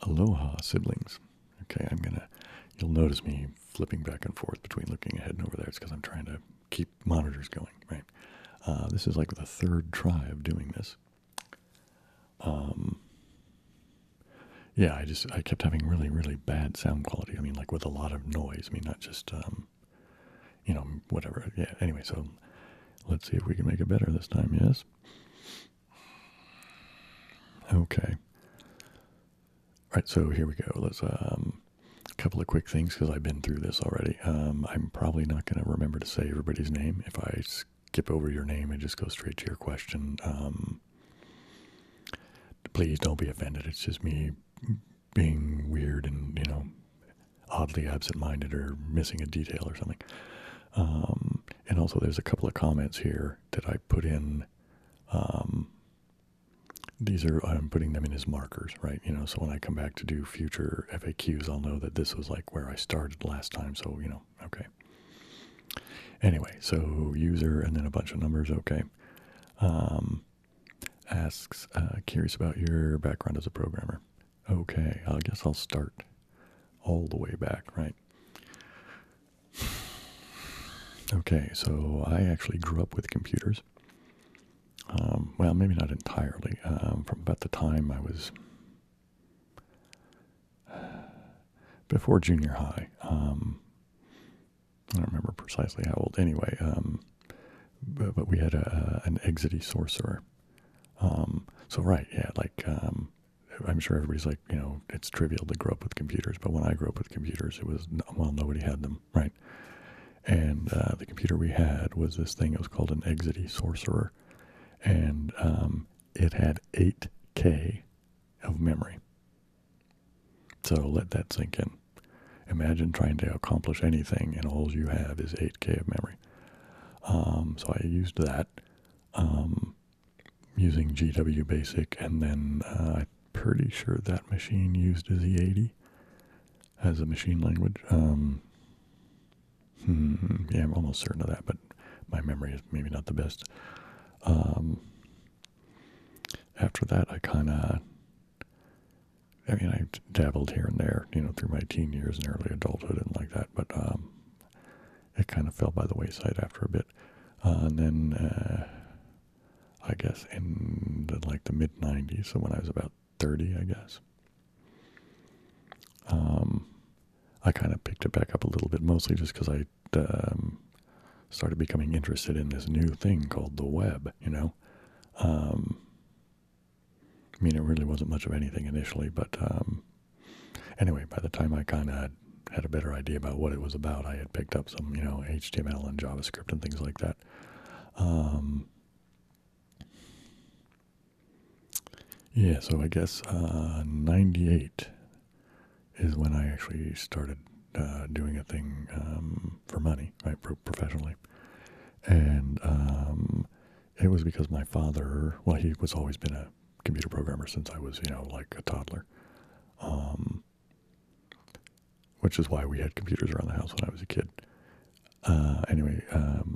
Aloha, siblings. Okay, you'll notice me flipping back and forth between looking ahead and over there. It's because I'm trying to keep monitors going, right? This is like the third try of doing this. Yeah, I kept having really, really bad sound quality. I mean, like with a lot of noise. I mean, not just, whatever. Yeah, anyway, so let's see if we can make it better this time, yes? Okay. All right, so here we go. Let's, a couple of quick things because I've been through this already. I'm probably not going to remember to say everybody's name. If I skip over your name and just go straight to your question, please don't be offended. It's just me being weird and, oddly absent-minded or missing a detail or something. And also there's a couple of comments here that I put in. I'm putting them in as markers, right? So when I come back to do future FAQs, I'll know that this was like where I started last time. So, okay. Anyway, so user and then a bunch of numbers, okay. Asks, curious about your background as a programmer. Okay, I guess I'll start all the way back, right? Okay, so I actually grew up with computers. Well, maybe not entirely. From about the time I was before junior high. I don't remember precisely how old. Anyway, but we had an exidy sorcerer. So right, yeah, like I'm sure everybody's like, it's trivial to grow up with computers, but when I grew up with computers, it was, well, nobody had them, right? And the computer we had was this thing. It was called an exidy sorcerer, and it had 8K of memory. So let that sink in. Imagine trying to accomplish anything, and all you have is 8K of memory. So I used that using GW Basic, and then I'm pretty sure that machine used Z80 as a machine language. Yeah, I'm almost certain of that, but my memory is maybe not the best. After that, I dabbled here and there, through my teen years and early adulthood and like that, but it kind of fell by the wayside after a bit. And then I guess in the mid-90s, so when I was about 30, I guess, I kind of picked it back up a little bit, mostly just because I started becoming interested in this new thing called the web, I mean, it really wasn't much of anything initially, but anyway, by the time I kind of had a better idea about what it was about, I had picked up some, HTML and JavaScript and things like that. Yeah, so I guess 98 is when I actually started doing a thing for money, right, professionally. And it was because my father, well, he was always been a computer programmer since I was, like a toddler. Which is why we had computers around the house when I was a kid. Anyway,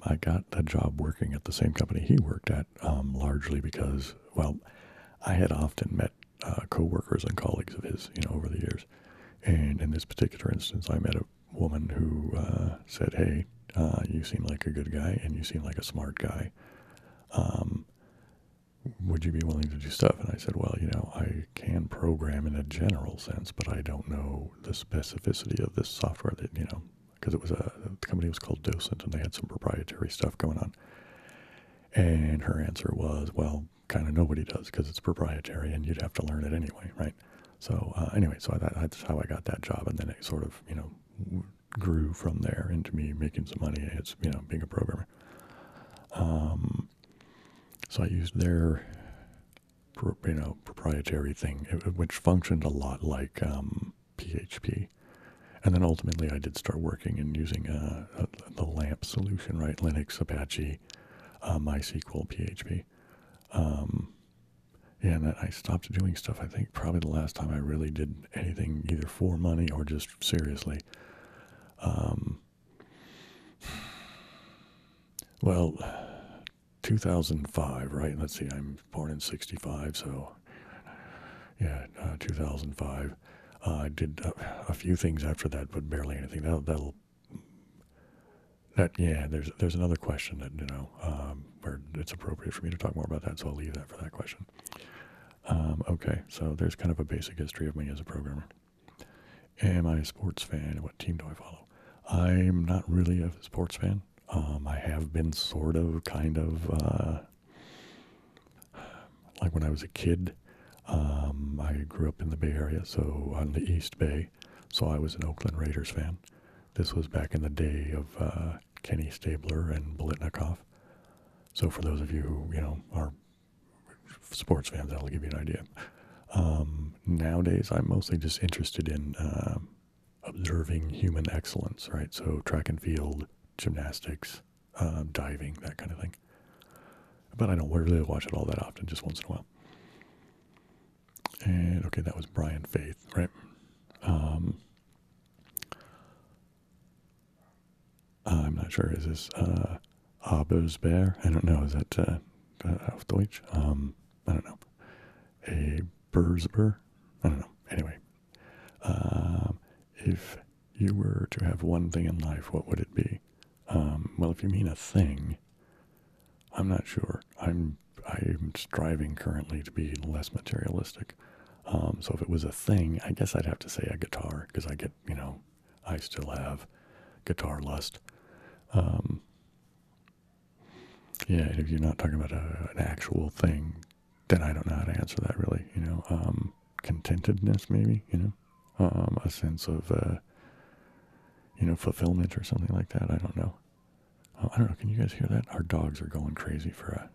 I got a job working at the same company he worked at, largely because, well, I had often met co-workers and colleagues of his, over the years. And in this particular instance, I met a woman who said, hey, you seem like a good guy and you seem like a smart guy. Would you be willing to do stuff? And I said, well, I can program in a general sense, but I don't know the specificity of this software that, because the company was called Docent and they had some proprietary stuff going on. And her answer was, well, kind of nobody does because it's proprietary and you'd have to learn it anyway, right? So anyway, so that's how I got that job. And then it sort of, grew from there into me making some money. It's, being a programmer. So I used their, proprietary thing, which functioned a lot like PHP. And then ultimately I did start working and using the LAMP solution, right? Linux, Apache, MySQL, PHP. Yeah, and then I stopped doing stuff. I think probably the last time I really did anything either for money or just seriously. Well, 2005, right? Let's see, I'm born in 65, so yeah, 2005. I did a few things after that, but barely anything. Yeah. There's another question that where it's appropriate for me to talk more about that, so I'll leave that for that question. Okay, so there's kind of a basic history of me as a programmer. Am I a sports fan? What team do I follow? I'm not really a sports fan. I have been sort of, kind of, like when I was a kid. I grew up in the Bay Area, so on the East Bay, so I was an Oakland Raiders fan. This was back in the day of Kenny Stabler and Bolitnikoff. So for those of you who, are sports fans, that'll give you an idea. Nowadays, I'm mostly just interested in observing human excellence, right? So track and field, gymnastics, diving, that kind of thing. But I don't really watch it all that often, just once in a while. And okay, that was Brian Faith, right? I'm not sure. Is this Abersbär? I don't know. Is that auf Deutsch? I don't know. A Burzber? I don't know. Anyway, if you were to have one thing in life, what would it be? Well, if you mean a thing, I'm not sure. I'm striving currently to be less materialistic. So if it was a thing, I guess I'd have to say a guitar, because I get, I still have guitar lust. Yeah, if you're not talking about an actual thing, then I don't know how to answer that really. Contentedness maybe. A sense of fulfillment or something like that. I don't know. I don't know. Can you guys hear that? Our dogs are going crazy for an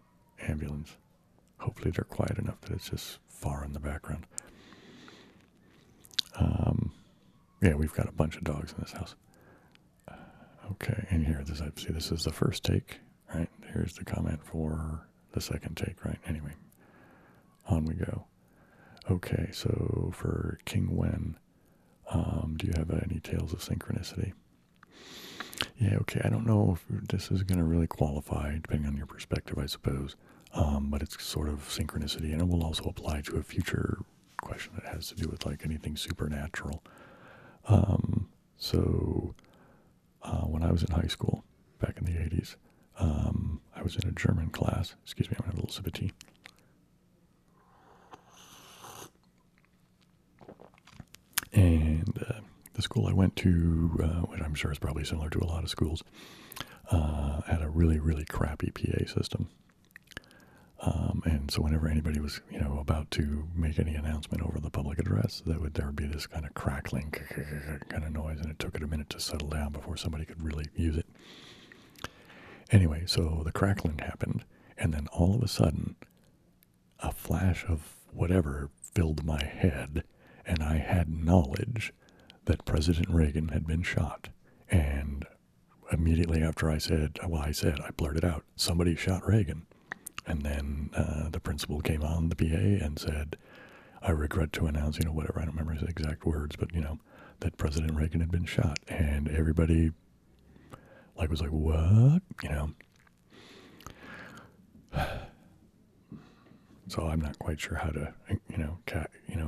ambulance. Hopefully they're quiet enough that it's just far in the background. Yeah, we've got a bunch of dogs in this house. Okay, and here, this is the first take, right? Here's the comment for the second take, right? Anyway, on we go. Okay, so for King Wen, do you have any tales of synchronicity? Yeah, okay, I don't know if this is going to really qualify, depending on your perspective, I suppose. But it's sort of synchronicity, and it will also apply to a future question that has to do with like anything supernatural. So when I was in high school, back in the 80s, I was in a German class. Excuse me, I'm going to have a little sip of tea. And the school I went to, which I'm sure is probably similar to a lot of schools, had a really, really crappy PA system. And so whenever anybody was, about to make any announcement over the public address, there would be this kind of crackling kind of noise, and it took it a minute to settle down before somebody could really use it. Anyway, so the crackling happened, and then all of a sudden, a flash of whatever filled my head, and I had knowledge that President Reagan had been shot. And immediately after I blurted out, somebody shot Reagan. And then the principal came on the PA and said, I regret to announce, whatever, I don't remember his exact words, but, that President Reagan had been shot. And everybody, was like, what? So I'm not quite sure how to,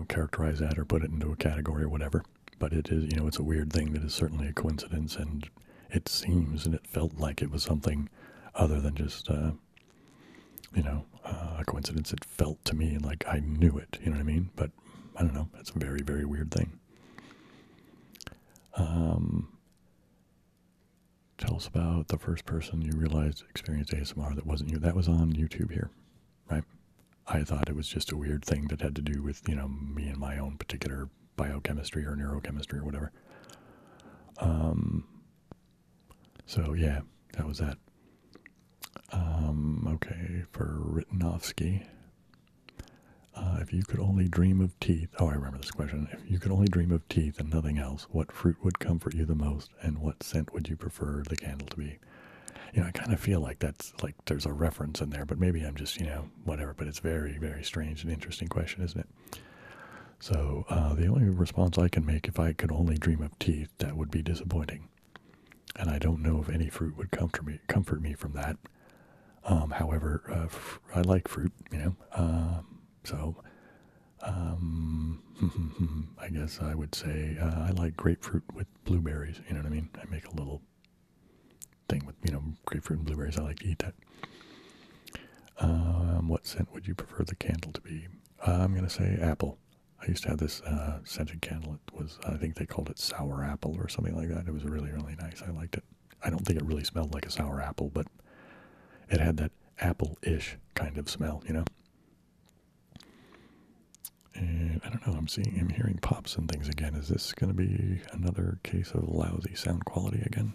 characterize that or put it into a category or whatever. But it is, it's a weird thing that is certainly a coincidence, and it seems and it felt like it was something other than just, a coincidence. It felt to me like I knew it, you know what I mean? But I don't know. It's a very, very weird thing. Tell us about the first person you realized experienced ASMR that wasn't you. That was on YouTube here, right? I thought it was just a weird thing that had to do with, me and my own particular biochemistry or neurochemistry or whatever. So yeah, that was that. Okay, for Ritnovsky, if you could only dream of teeth, I remember this question. If you could only dream of teeth and nothing else, what fruit would comfort you the most, and what scent would you prefer the candle to be? I kind of feel like that's, there's a reference in there, but maybe I'm just, whatever, but it's very, very strange and interesting question, isn't it? So, the only response I can make, if I could only dream of teeth, that would be disappointing. And I don't know if any fruit would comfort me from that. However, I like fruit, so I guess I would say I like grapefruit with blueberries. You know what I mean? I make a little thing with, grapefruit and blueberries. I like to eat that. What scent would you prefer the candle to be? I'm going to say apple. I used to have this scented candle. It was, I think they called it sour apple or something like that. It was really, really nice. I liked it. I don't think it really smelled like a sour apple, but it had that apple-ish kind of smell, And I don't know, I'm hearing pops and things again. Is this going to be another case of lousy sound quality again?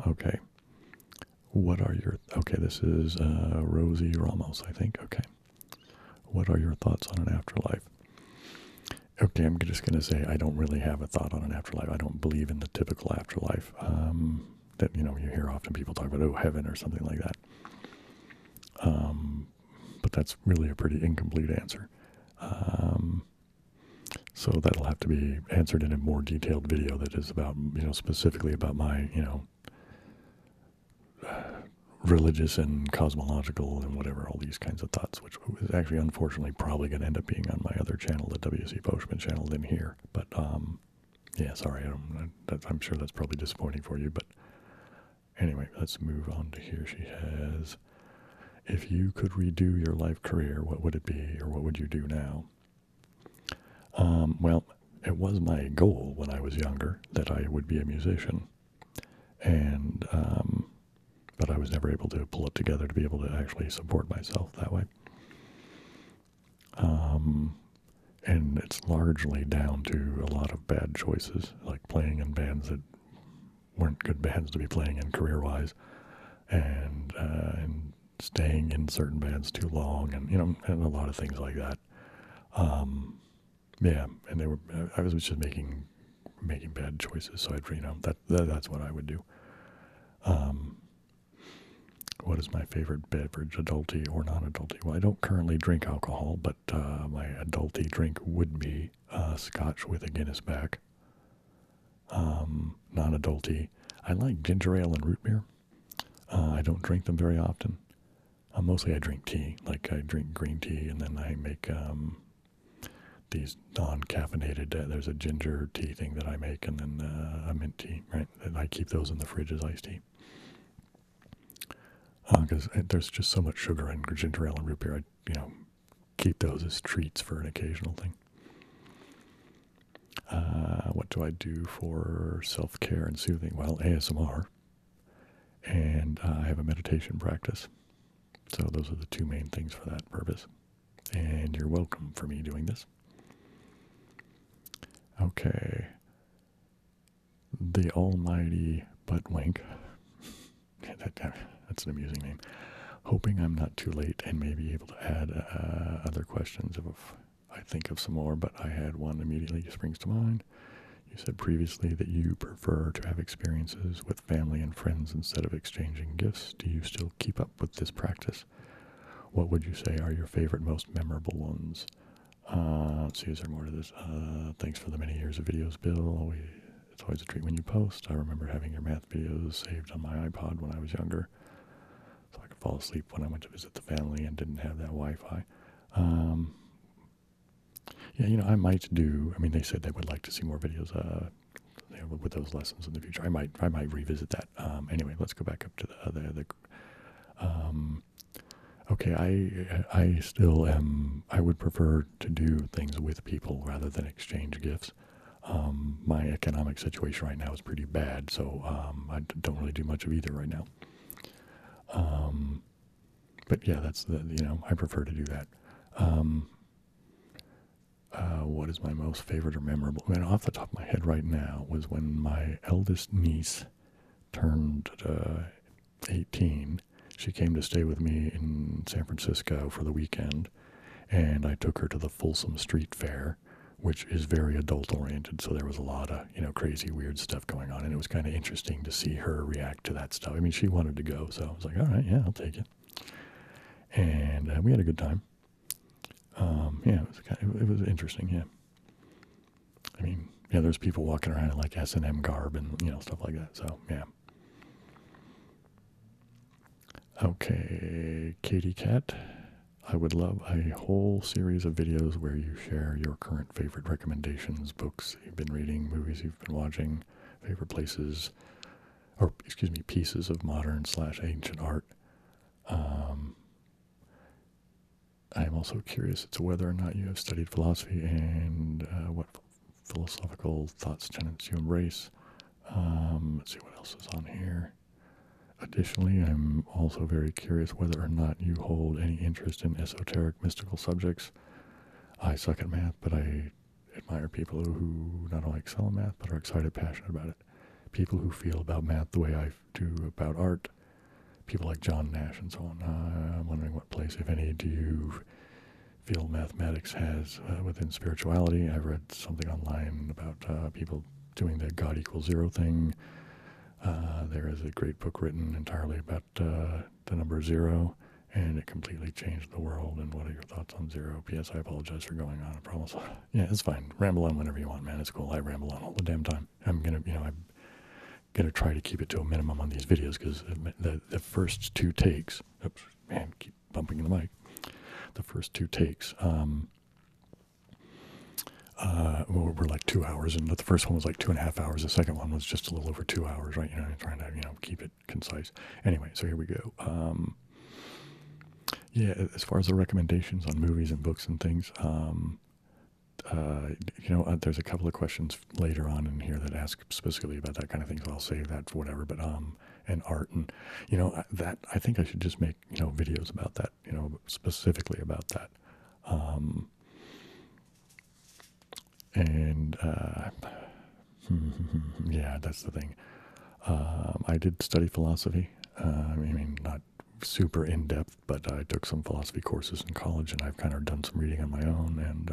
Okay. Okay, this is Rosie Ramos, I think. Okay. What are your thoughts on an afterlife? Okay, I'm just going to say I don't really have a thought on an afterlife. I don't believe in the typical afterlife that, you hear often people talk about, heaven or something like that. But that's really a pretty incomplete answer. So that'll have to be answered in a more detailed video that is about, specifically about my, religious and cosmological and whatever, all these kinds of thoughts, which is actually unfortunately probably going to end up being on my other channel, the wcposchman channel, than here. But yeah, sorry, I'm sure that's probably disappointing for you. But anyway, let's move on to here. She has, if you could redo your life career, what would it be, or what would you do now? Well, it was my goal when I was younger that I would be a musician, and but I was never able to pull it together to be able to actually support myself that way. And it's largely down to a lot of bad choices, like playing in bands that weren't good bands to be playing in career-wise, and staying in certain bands too long, and and a lot of things like that. Yeah, and I was just making bad choices, so that's what I would do. What is my favorite beverage, adulty or non-adulty? Well, I don't currently drink alcohol, but my adulty drink would be scotch with a Guinness back. Non-adulty, I like ginger ale and root beer. I don't drink them very often. Mostly I drink tea, like I drink green tea, and then I make these non-caffeinated, there's a ginger tea thing that I make, and then a mint tea, right? And I keep those in the fridge as iced tea. Because there's just so much sugar in ginger ale and root beer, I, keep those as treats for an occasional thing. What do I do for self-care and soothing? Well, ASMR, and I have a meditation practice. So those are the two main things for that purpose. And you're welcome for me doing this. Okay. The Almighty Buttwink. That's an amusing name. Hoping I'm not too late and may be able to add other questions if I think of some more, but I had one immediately springs to mind. You said previously that you prefer to have experiences with family and friends instead of exchanging gifts. Do you still keep up with this practice? What would you say are your favorite, most memorable ones? Let's see, is there more to this? Thanks for the many years of videos, Bill. It's always a treat when you post. I remember having your math videos saved on my iPod when I was younger, so I could fall asleep when I went to visit the family and didn't have that Wi-Fi. Yeah, I might do. I mean, they said they would like to see more videos with those lessons in the future. I might revisit that. Anyway, let's go back up to the okay, I still am. I would prefer to do things with people rather than exchange gifts. My economic situation right now is pretty bad, so I don't really do much of either right now. But yeah, that's I prefer to do that. What is my most favorite or memorable? I mean, off the top of my head right now was when my eldest niece turned 18. She came to stay with me in San Francisco for the weekend, and I took her to the Folsom Street Fair, which is very adult-oriented, so there was a lot of, crazy, weird stuff going on, and it was kind of interesting to see her react to that stuff. I mean, she wanted to go, so I was like, all right, yeah, I'll take it. And we had a good time. Yeah, it was interesting, yeah. I mean, yeah, there's people walking around in, like, S&M garb and, stuff like that, so, yeah. Okay, Katie Cat. I would love a whole series of videos where you share your current favorite recommendations, books you've been reading, movies you've been watching, favorite places, or excuse me, pieces of modern/ancient art. I am also curious as to whether or not you have studied philosophy and what philosophical thoughts, tenets you embrace. Let's see what else is on here. Additionally, I'm also very curious whether or not you hold any interest in esoteric, mystical subjects. I suck at math, but I admire people who not only excel in math, but are excited, passionate about it. People who feel about math the way I do about art. People like John Nash and so on. I'm wondering what place, if any, do you feel mathematics has within spirituality? I've read something online about people doing the God equals zero thing. There is a great book written entirely about the number zero, and it completely changed the world. And what are your thoughts on zero? P.S. I apologize for going on. I promise. Yeah, it's fine. Ramble on whenever you want, man. It's cool. I ramble on all the damn time. I'm gonna try to keep it to a minimum on these videos because the first two takes. Oops, man, keep bumping the mic. The first two takes. We're like 2 hours, and the first one was like 2.5 hours. The second one was just a little over 2 hours, right? Trying to keep it concise. Anyway, so here we go. Yeah, as far as the recommendations on movies and books and things, there's a couple of questions later on in here that ask specifically about that kind of thing. So I'll save that for whatever. But and art and that I think I should just make videos about that. Specifically about that. And yeah, that's the thing. I did study philosophy. I mean, not super in depth, but I took some philosophy courses in college, and I've kind of done some reading on my own. And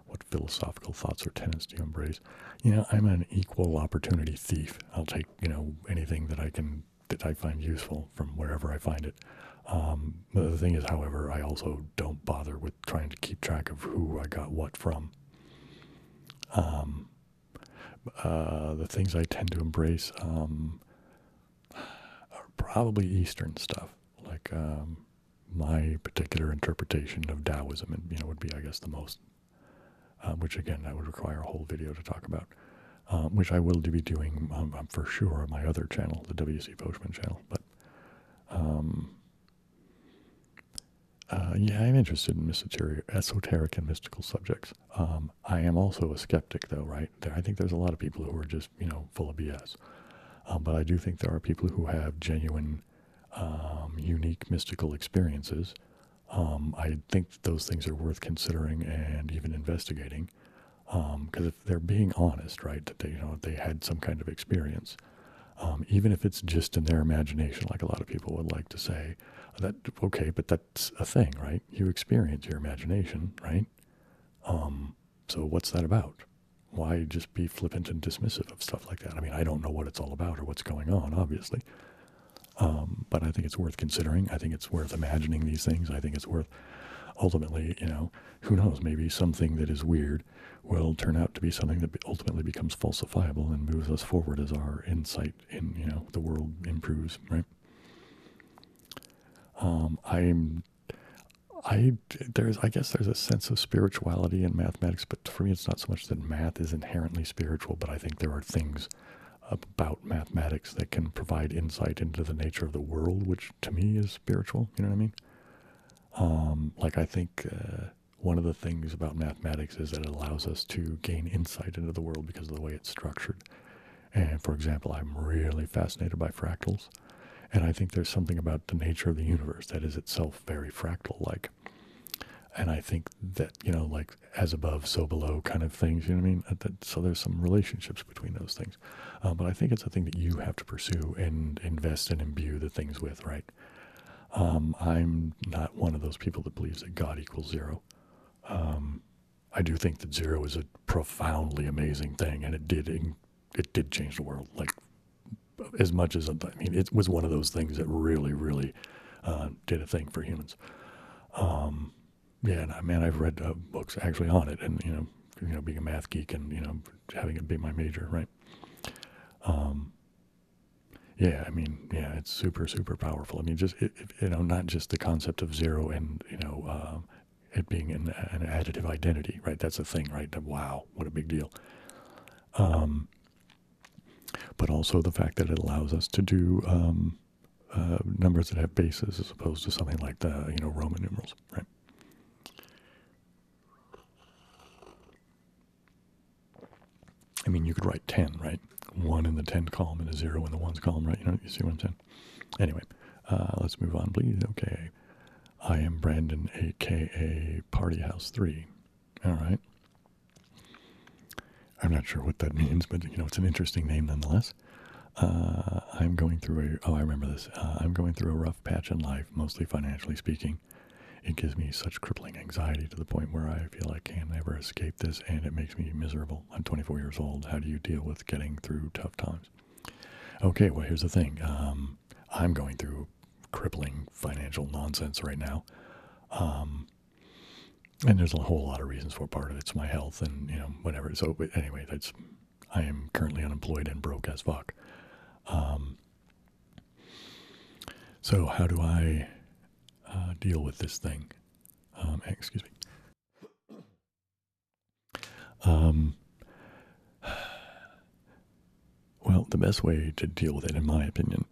what philosophical thoughts or tenets do you embrace? I'm an equal opportunity thief. I'll take anything that I find useful from wherever I find it. But the thing is, however, I also don't bother with trying to keep track of who I got what from. The things I tend to embrace are probably Eastern stuff, like my particular interpretation of Taoism, and would be, I guess, the most. Which again, that would require a whole video to talk about, which I will be doing for sure on my other channel, the wcposchman channel. But yeah, I'm interested in esoteric and mystical subjects. I am also a skeptic, though, right? I think there's a lot of people who are just, full of BS. But I do think there are people who have genuine, unique mystical experiences. I think those things are worth considering and even investigating. Because if they're being honest, right, that they had some kind of experience, even if it's just in their imagination, like a lot of people would like to say, okay, but that's a thing, right? You experience your imagination, right? So what's that about? Why just be flippant and dismissive of stuff like that? I mean, I don't know what it's all about or what's going on, obviously. But I think it's worth considering. I think it's worth imagining these things. I think it's worth, ultimately, who knows, maybe something that is weird will turn out to be something that ultimately becomes falsifiable and moves us forward as our insight in, the world improves, right? I guess there's a sense of spirituality in mathematics, but for me it's not so much that math is inherently spiritual, but I think there are things about mathematics that can provide insight into the nature of the world, which to me is spiritual, you know what I mean? Like I think one of the things about mathematics is that it allows us to gain insight into the world because of the way it's structured. And for example, I'm really fascinated by fractals. And I think there's something about the nature of the universe that is itself very fractal-like. And I think that, like as above, so below kind of things, you know what I mean? So there's some relationships between those things. But I think it's a thing that you have to pursue and invest and imbue the things with, right? I'm not one of those people that believes that God equals zero. I do think that zero is a profoundly amazing thing, and it did change the world, like, as much as, it was one of those things that really, really did a thing for humans. Yeah, and I've read books actually on it, and being a math geek and having it be my major, right? Yeah, I mean, yeah, it's super, super powerful. I mean, just, not just the concept of zero and, it being an additive identity, right? That's a thing, right? Wow, what a big deal. But also the fact that it allows us to do numbers that have bases as opposed to something like the, Roman numerals, right? I mean, you could write 10, right? 1 in the 10 column and a 0 in the ones column, right? You see what I'm saying? Anyway, let's move on, please. Okay. I am Brandon, a.k.a. Party House 3. All right. I'm not sure what that means, but, it's an interesting name nonetheless. I'm going through I remember this. I'm going through a rough patch in life, mostly financially speaking. It gives me such crippling anxiety to the point where I feel I can't ever escape this, and it makes me miserable. I'm 24 years old. How do you deal with getting through tough times? Okay, well, here's the thing. I'm going through crippling financial nonsense right now. And there's a whole lot of reasons for it. Part of it's my health and, whatever. So, but anyway, I am currently unemployed and broke as fuck. So how do I deal with this thing? Excuse me. Well, the best way to deal with it, in my opinion,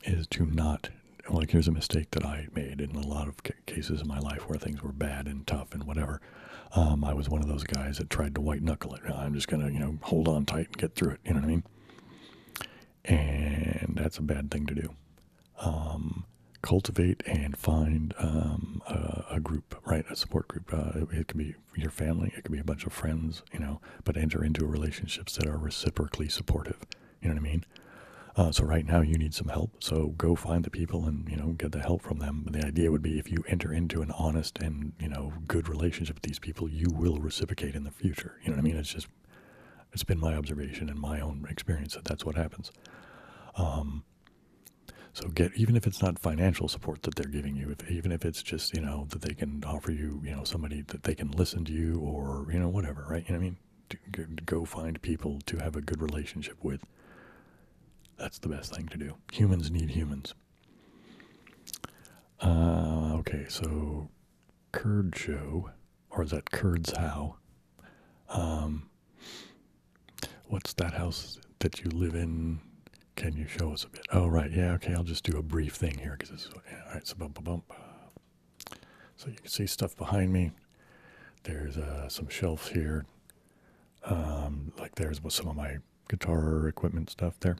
is to not. Like, here's a mistake that I made in a lot of cases in my life where things were bad and tough and whatever. I was one of those guys that tried to white knuckle it. I'm just going to, hold on tight and get through it. You know what I mean? And that's a bad thing to do. Cultivate and find a group, right? A support group. It could be your family. It could be a bunch of friends, but enter into relationships that are reciprocally supportive. You know what I mean? So right now you need some help. So go find the people and, get the help from them. But the idea would be if you enter into an honest and, good relationship with these people, you will reciprocate in the future. You know what I mean? It's been my observation and my own experience that that's what happens. So even if it's not financial support that they're giving you, even if it's just, that they can offer you, somebody that they can listen to you or, whatever, right? You know what I mean? To go find people to have a good relationship with. That's the best thing to do. Humans need humans. Okay, so Curd Show, or is that Curd's How? What's that house that you live in? Can you show us a bit? Oh, right. Yeah, okay, I'll just do a brief thing here because it's, all right, so bump, bump. So you can see stuff behind me. There's some shelves here. Like there's some of my guitar equipment stuff there.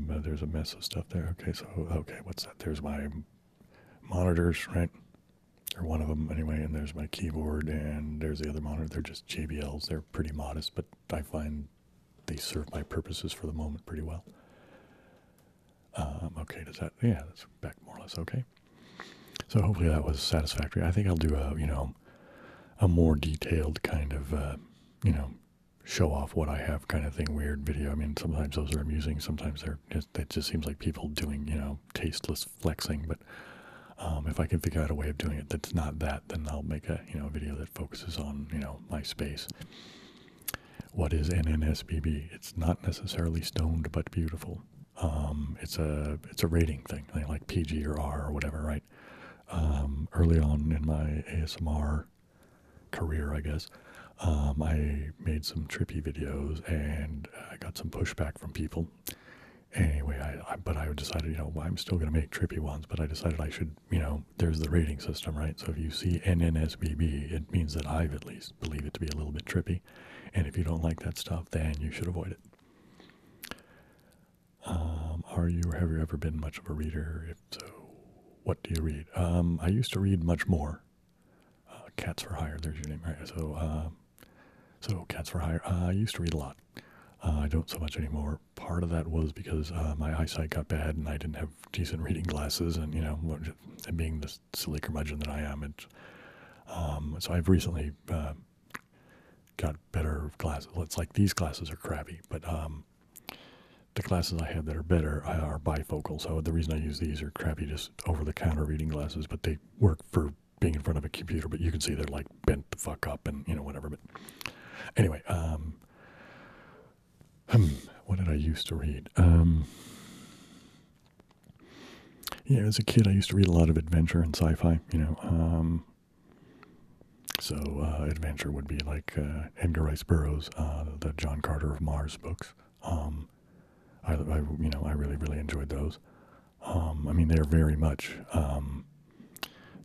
There's a mess of stuff there. Okay, what's that? There's my monitors, right? Or one of them anyway, and there's my keyboard, and there's the other monitor. They're just JBLs. They're pretty modest, but I find they serve my purposes for the moment pretty well. Okay, that's back more or less okay. So hopefully that was satisfactory. I think I'll do a more detailed kind of, show off what I have kind of thing, weird video. I mean, sometimes those are amusing. Sometimes it just seems like people doing, tasteless flexing. But if I can figure out a way of doing it that's not that, then I'll make a, video that focuses on, my space. What is NNSBB? It's not necessarily stoned, but beautiful. It's a rating thing, like PG or R or whatever, right? Early on in my ASMR career, I guess, I made some trippy videos and I got some pushback from people. Anyway, but I decided, I'm still going to make trippy ones, but I decided I should, there's the rating system, right? So if you see NNSBB, it means that I've at least believe it to be a little bit trippy. And if you don't like that stuff, then you should avoid it. Have you ever been much of a reader? If so, what do you read? I used to read much more. Cats for Hire, there's your name, right? So Cats for Hire, I used to read a lot. I don't so much anymore. Part of that was because my eyesight got bad and I didn't have decent reading glasses, and and being the silly curmudgeon that I am, so I've recently got better glasses. It's like these glasses are crappy, but the glasses I have that are better are bifocal. So the reason I use these are crappy, just over-the-counter reading glasses, but they work for being in front of a computer. But you can see they're like bent the fuck up and whatever. But anyway, What did I used to read? Yeah, as a kid, I used to read a lot of adventure and sci-fi. So adventure would be like Edgar Rice Burroughs, the John Carter of Mars books. I really really enjoyed those. I mean, they're very much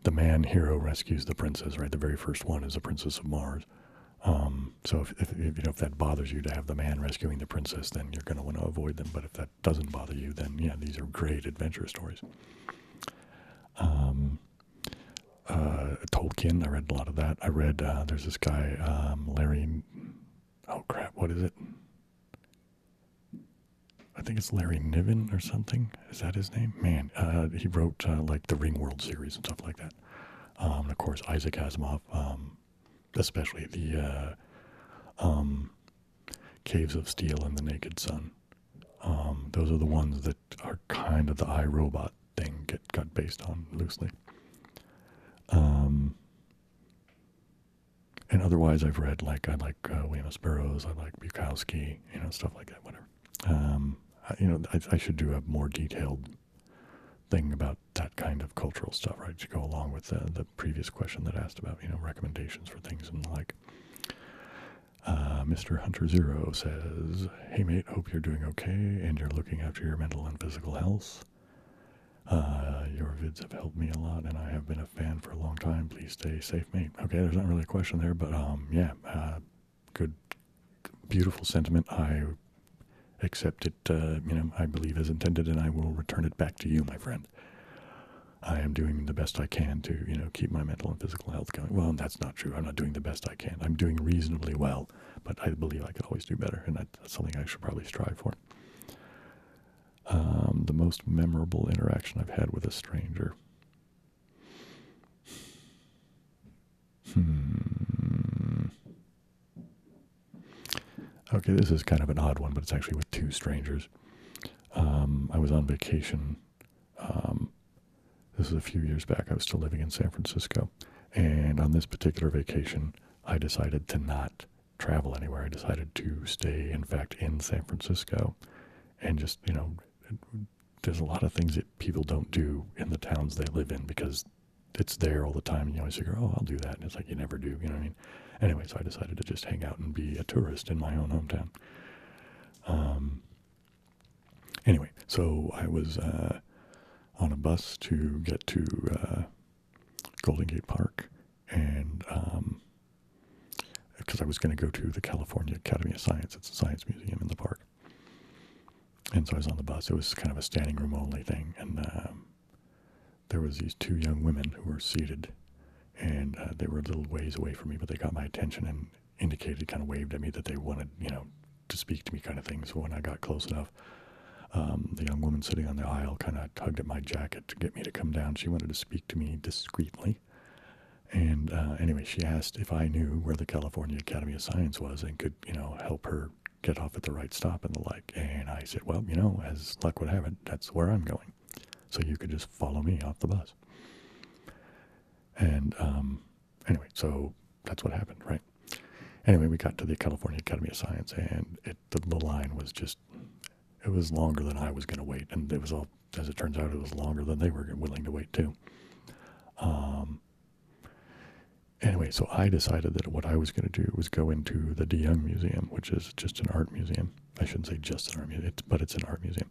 the man hero rescues the princess. Right, the very first one is the Princess of Mars. So if that bothers you to have the man rescuing the princess, then you're going to want to avoid them. But if that doesn't bother you, then yeah, these are great adventure stories. Tolkien, I read a lot of that. I read, there's this guy, Larry, oh crap, what is it? I think it's Larry Niven or something. Is that his name? Man, he wrote like the Ringworld series and stuff like that. And of course, Isaac Asimov, especially the Caves of Steel and the Naked Sun. Those are the ones that are kind of the iRobot thing got based on loosely. And otherwise, I've read I like William S. Burroughs, I like Bukowski, stuff like that. Whatever. I should do a more detailed thing about that kind of cultural stuff, right? To go along with the previous question that asked about recommendations for things and the like. Mr. Hunter Zero says, "Hey mate, hope you're doing okay and you're looking after your mental and physical health. Your vids have helped me a lot, and I have been a fan for a long time. Please stay safe, mate." Okay, there's not really a question there, but yeah, good, beautiful sentiment. I accept it, I believe as intended, and I will return it back to you, my friend. I am doing the best I can to, keep my mental and physical health going. Well, that's not true. I'm not doing the best I can. I'm doing reasonably well, but I believe I could always do better, and that's something I should probably strive for. The most memorable interaction I've had with a stranger. Okay, this is kind of an odd one, but it's actually with two strangers. I was on vacation. This was a few years back. I was still living in San Francisco. And on this particular vacation, I decided to not travel anywhere. I decided to stay, in fact, in San Francisco. And just, there's a lot of things that people don't do in the towns they live in because it's there all the time. And you always figure, oh, I'll do that. And it's like you never do, you know what I mean? Anyway, so I decided to just hang out and be a tourist in my own hometown. Anyway, so I was on a bus to get to Golden Gate Park, and because I was going to go to the California Academy of Science. It's a science museum in the park. And so I was on the bus. It was kind of a standing room only thing, and there was these two young women who were seated, and they were a little ways away from me, but they got my attention and indicated, kind of waved at me that they wanted, to speak to me, kind of thing. So when I got close enough, the young woman sitting on the aisle kind of tugged at my jacket to get me to come down. She wanted to speak to me discreetly. And anyway, she asked if I knew where the California Academy of Science was and could, help her get off at the right stop and the like. And I said, well, as luck would have it, that's where I'm going. So you could just follow me off the bus. And anyway, so that's what happened, right? Anyway, we got to the California Academy of Science, and the line was just, it was longer than I was going to wait. And it was all, as it turns out, it was longer than they were willing to wait, too. Anyway, so I decided that what I was going to do was go into the DeYoung Museum, which is just an art museum. I shouldn't say just an art museum, but it's an art museum.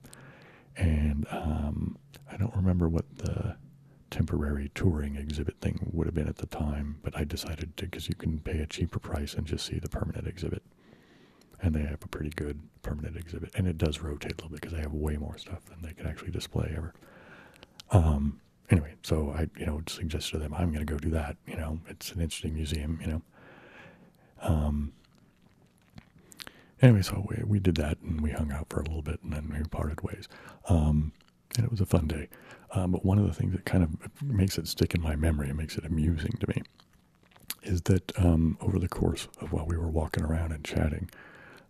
And I don't remember what the temporary touring exhibit thing would have been at the time, but I decided to, because you can pay a cheaper price and just see the permanent exhibit. And they have a pretty good permanent exhibit. And it does rotate a little bit because they have way more stuff than they can actually display ever. Anyway, so I, suggested to them, I'm going to go do that. It's an interesting museum, Anyway, so we did that, and we hung out for a little bit, and then we parted ways. And it was a fun day. But one of the things that kind of makes it stick in my memory and makes it amusing to me is that over the course of while we were walking around and chatting,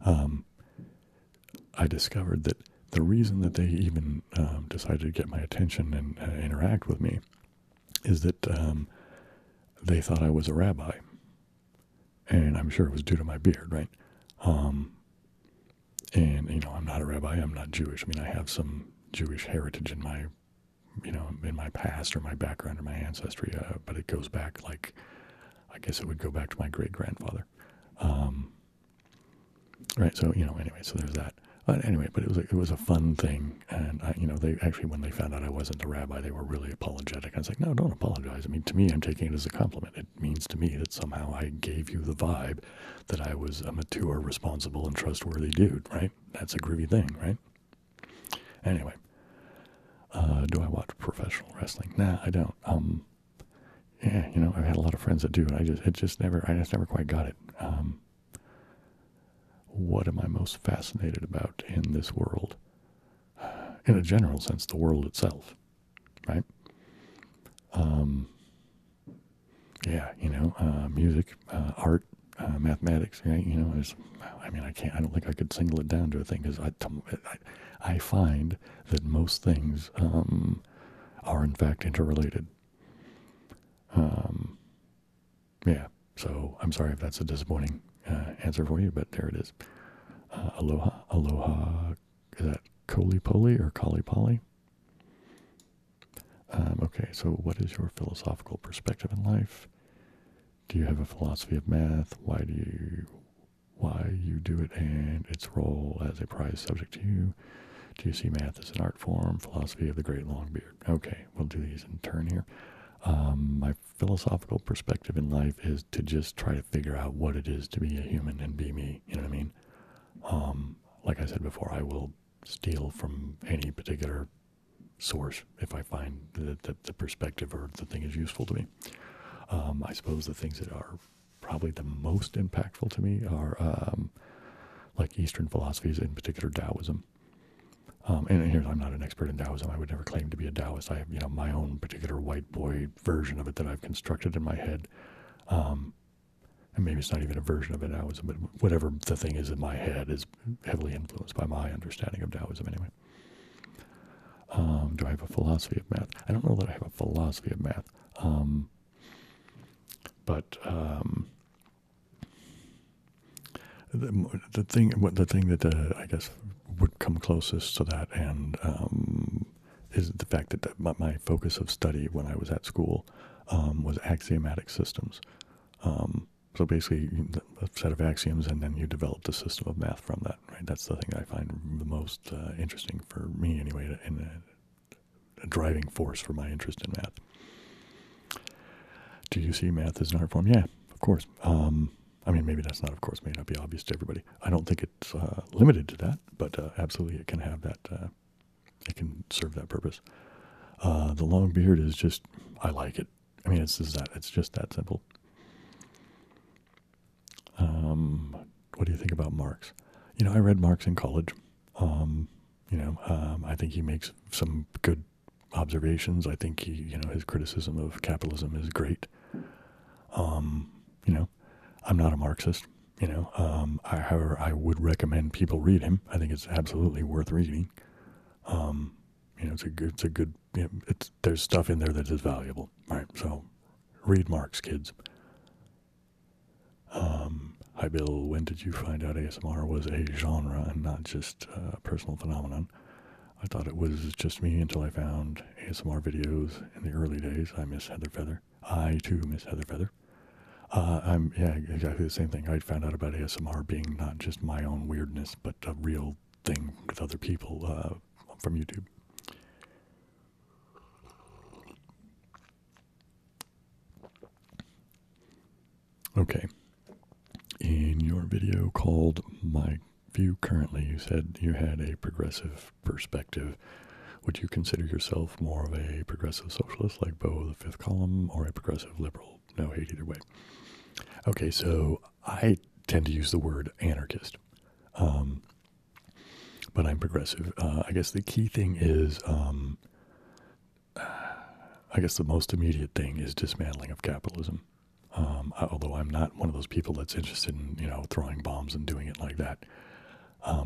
I discovered that the reason that they even decided to get my attention and interact with me is that they thought I was a rabbi. And I'm sure it was due to my beard, right? And, I'm not a rabbi, I'm not Jewish. I mean, I have some Jewish heritage in my, in my past or my background or my ancestry, but it goes back I guess it would go back to my great-grandfather. Right, so, anyway, so there's that. But anyway, but it was a fun thing, and they actually, when they found out I wasn't a rabbi, they were really apologetic. I was like, no, don't apologize. I mean, to me, I'm taking it as a compliment. It means to me that somehow I gave you the vibe that I was a mature, responsible, and trustworthy dude, right? That's a groovy thing, right? Anyway, do I watch professional wrestling? Nah, I don't. Yeah, I've had a lot of friends that do, and I just never quite got it. What am I most fascinated about in this world? In a general sense, the world itself, right? Yeah, music, art, mathematics, right? I don't think I could single it down to a thing, because I find that most things are in fact interrelated. Yeah, so I'm sorry if that's a disappointing answer for you, but there it is. Aloha, is that Koli-Poli or Kali-Poli? Okay, so what is your philosophical perspective in life? Do you have a philosophy of math? Why you do it and its role as a prize subject to you? Do you see math as an art form? Philosophy of the great long beard. Okay, we'll do these in turn here. My philosophical perspective in life is to just try to figure out what it is to be a human and be me. You know what I mean? Like I said before, I will steal from any particular source if I find that the perspective or the thing is useful to me. I suppose the things that are probably the most impactful to me are like Eastern philosophies, in particular Taoism. And here's, I'm not an expert in Taoism. I would never claim to be a Taoist. I have, my own particular white boy version of it that I've constructed in my head. And maybe it's not even a version of Taoism, but whatever the thing is in my head is heavily influenced by my understanding of Taoism anyway. Do I have a philosophy of math? I don't know that I have a philosophy of math. But the thing that I guess would come closest to that, and is the fact that my focus of study when I was at school was axiomatic systems. So basically, a set of axioms, and then you develop the system of math from that. Right? That's the thing that I find the most interesting for me, anyway, and a driving force for my interest in math. Do you see math as an art form? Yeah, of course. I mean, maybe that's not, of course, may not be obvious to everybody. I don't think it's limited to that, but absolutely it can have that, it can serve that purpose. The long beard is just, I like it. I mean, it's just that simple. What do you think about Marx? I read Marx in college. I think he makes some good observations. I think his criticism of capitalism is great. I'm not a Marxist, however, I would recommend people read him. I think it's absolutely worth reading. It's a good, there's stuff in there that is valuable. All right, so read Marx, kids. Hi, Bill. When did you find out ASMR was a genre and not just a personal phenomenon? I thought it was just me until I found ASMR videos in the early days. I miss Heather Feather. I, too, miss Heather Feather. Yeah, exactly the same thing. I found out about ASMR being not just my own weirdness, but a real thing with other people from YouTube. Okay. In your video called My View Currently, you said you had a progressive perspective. Would you consider yourself more of a progressive socialist like Bo the Fifth Column, or a progressive liberal? No hate either way. Okay, so I tend to use the word anarchist, but I'm progressive. I guess the key thing is, I guess the most immediate thing is dismantling of capitalism. Although I'm not one of those people that's interested in, throwing bombs and doing it like that,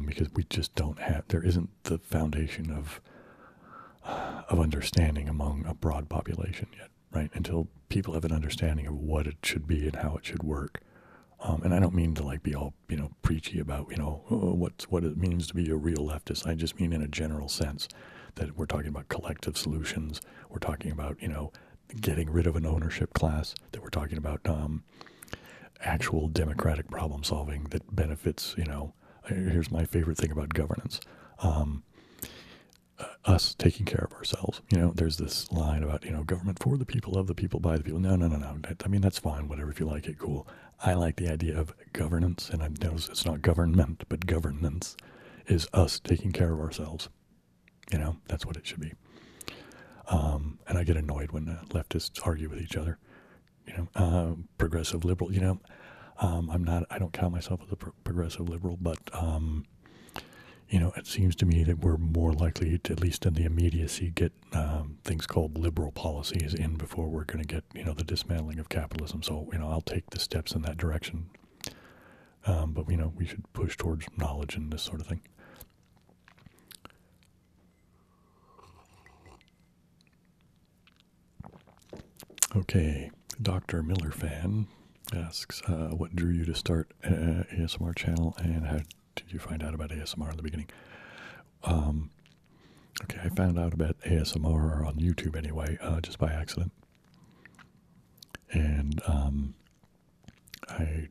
because we just don't have, there isn't the foundation of understanding among a broad population yet, right? Until people have an understanding of what it should be and how it should work, And I don't mean to like be all, preachy about, what it means to be a real leftist. I just mean in a general sense that we're talking about collective solutions. We're talking about, getting rid of an ownership class, that we're talking about actual democratic problem solving that benefits, here's my favorite thing about governance. Us taking care of ourselves. There's this line about, government for the people, of the people, by the people. No, no, no, no. I mean, that's fine. Whatever. If you like it, cool. I like the idea of governance, and I notice it's not government, but governance is us taking care of ourselves. That's what it should be. And I get annoyed when leftists argue with each other. Progressive liberal. I don't count myself as a progressive liberal, but it seems to me that we're more likely to, at least in the immediacy, get things called liberal policies in before we're going to get, the dismantling of capitalism. So, I'll take the steps in that direction. But, we should push towards knowledge and this sort of thing. Okay, Dr. Miller fan asks, what drew you to start an ASMR channel, and how did you find out about ASMR in the beginning? Okay, I found out about ASMR on YouTube anyway, just by accident. And I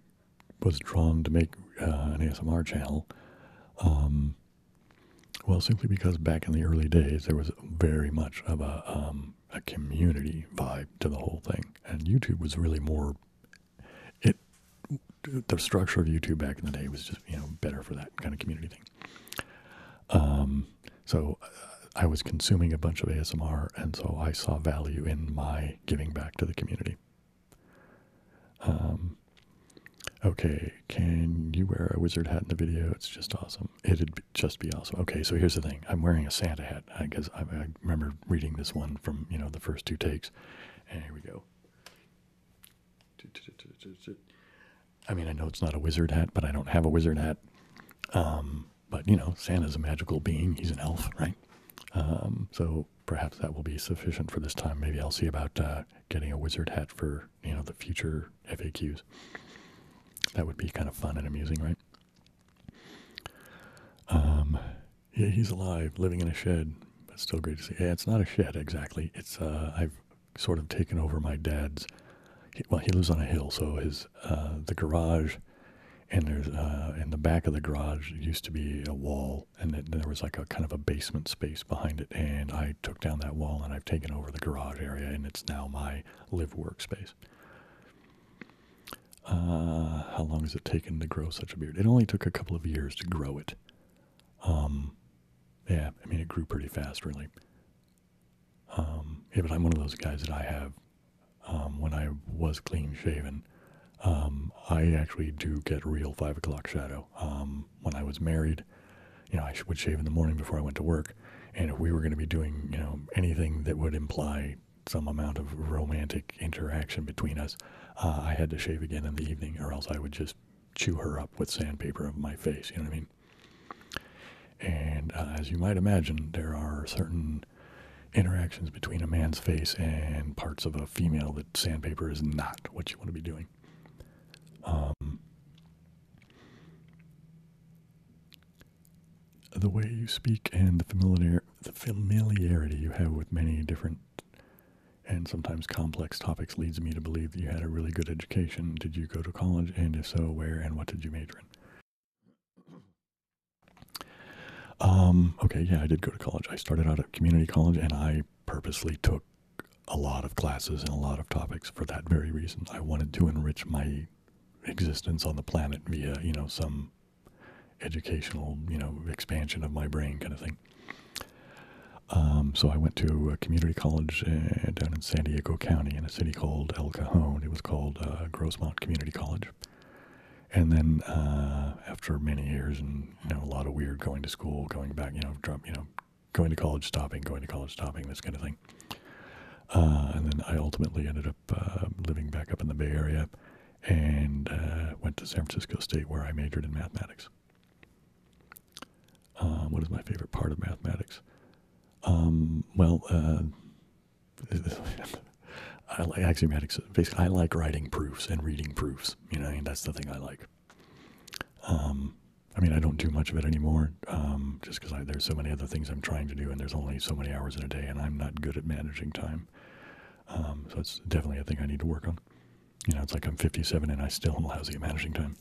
was drawn to make an ASMR channel, well, simply because back in the early days, there was very much of a community vibe to the whole thing. And YouTube was really more, the structure of YouTube back in the day was just, better for that kind of community thing. So I was consuming a bunch of ASMR, and so I saw value in my giving back to the community. Okay, can you wear a wizard hat in the video? It's just awesome. It'd just be awesome. Okay, so here's the thing. I'm wearing a Santa hat. I guess I remember reading this one from, the first 2 takes. And here we go. I mean, I know it's not a wizard hat, but I don't have a wizard hat. But, Santa's a magical being. He's an elf, right? So perhaps that will be sufficient for this time. Maybe I'll see about getting a wizard hat for, the future FAQs. That would be kind of fun and amusing, right? Yeah, he's alive, living in a shed. But still great to see. Yeah, it's not a shed exactly. It's I've sort of taken over my dad's. He lives on a hill, so his the garage, and there's in the back of the garage used to be a wall, and then there was like a kind of a basement space behind it, and I took down that wall and I've taken over the garage area, and it's now my live workspace. How long has it taken to grow such a beard? It only took a couple of years to grow it. Yeah, I mean, it grew pretty fast, really. Yeah, but I'm one of those guys that I have, when I was clean shaven, I actually do get real 5 o'clock shadow. When I was married, I would shave in the morning before I went to work. And if we were going to be doing, anything that would imply some amount of romantic interaction between us, I had to shave again in the evening, or else I would just chew her up with sandpaper of my face, you know what I mean? And as you might imagine, there are certain interactions between a man's face and parts of a female that sandpaper is not what you want to be doing. The way you speak and the familiarity you have with many different and sometimes complex topics leads me to believe that you had a really good education. Did you go to college? And if so, where and what did you major in? Okay, yeah, I did go to college. I started out at community college, and I purposely took a lot of classes and a lot of topics for that very reason. I wanted to enrich my existence on the planet via, some educational, expansion of my brain kind of thing. So I went to a community college down in San Diego County in a city called El Cajon. It was called Grossmont Community College. And then after many years and a lot of weird going to school, going back, going to college, stopping, going to college, stopping, this kind of thing. And then I ultimately ended up living back up in the Bay Area and went to San Francisco State, where I majored in mathematics. What is my favorite part of mathematics? I like axiomatics. Basically, I like writing proofs and reading proofs. You know, and that's the thing I like. I mean, I don't do much of it anymore, just because there's so many other things I'm trying to do, and there's only so many hours in a day, and I'm not good at managing time. So it's definitely a thing I need to work on. You know, it's like I'm 57 and I still am lousy at managing time.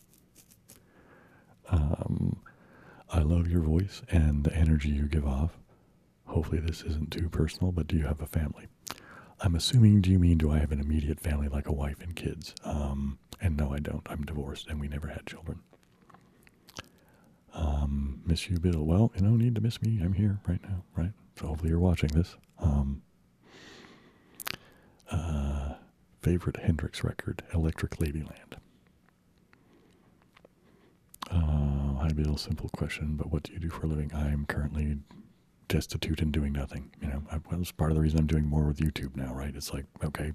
I love your voice and the energy you give off. Hopefully this isn't too personal, but do you have a family? I'm assuming, do you mean do I have an immediate family like a wife and kids? And no, I don't. I'm divorced and we never had children. Miss you, Bill. Well, you don't need to miss me. I'm here right now, right? So hopefully you're watching this. Favorite Hendrix record, Electric Ladyland. Hi, Bill. Simple question, but what do you do for a living? I'm currently destitute and doing nothing. You know, that's part of the reason I'm doing more with YouTube now, right? It's like, okay,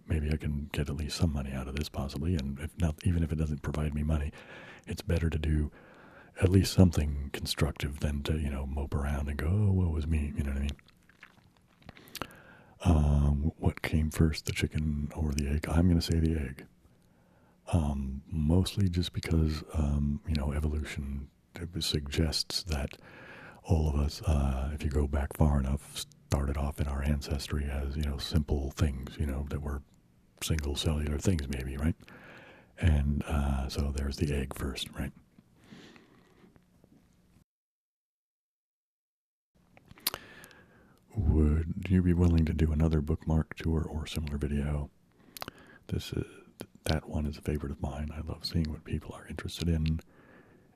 maybe I can get at least some money out of this possibly, and if not, even if it doesn't provide me money, it's better to do at least something constructive than to, you know, mope around and go, oh, woe is me, you know what I mean? What came first, the chicken or the egg? I'm going to say the egg. Mostly just because, you know, evolution suggests that all of us, if you go back far enough, started off in our ancestry as, you know, simple things, you know, that were single cellular things maybe, right? And so there's the egg first, right? Would you be willing to do another bookmark tour or similar video? That one is a favorite of mine. I love seeing what people are interested in.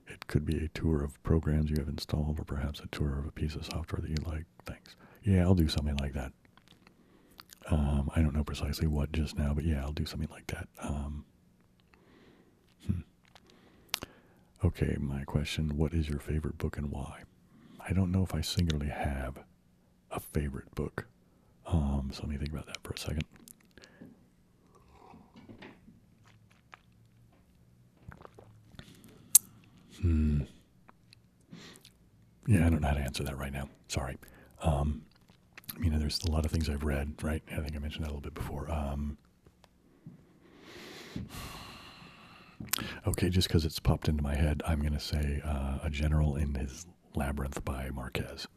It could be a tour of programs you have installed, or perhaps a tour of a piece of software that you like. Thanks. Yeah, I'll do something like that. I don't know precisely what just now, but yeah, I'll do something like that. Okay, my question, what is your favorite book and why? I don't know if I singularly have a favorite book. So let me think about that for a second. Yeah, I don't know how to answer that right now. Sorry. I mean, there's a lot of things I've read, right? I think I mentioned that a little bit before. Okay, just because it's popped into my head, I'm going to say A General in His Labyrinth by Marquez.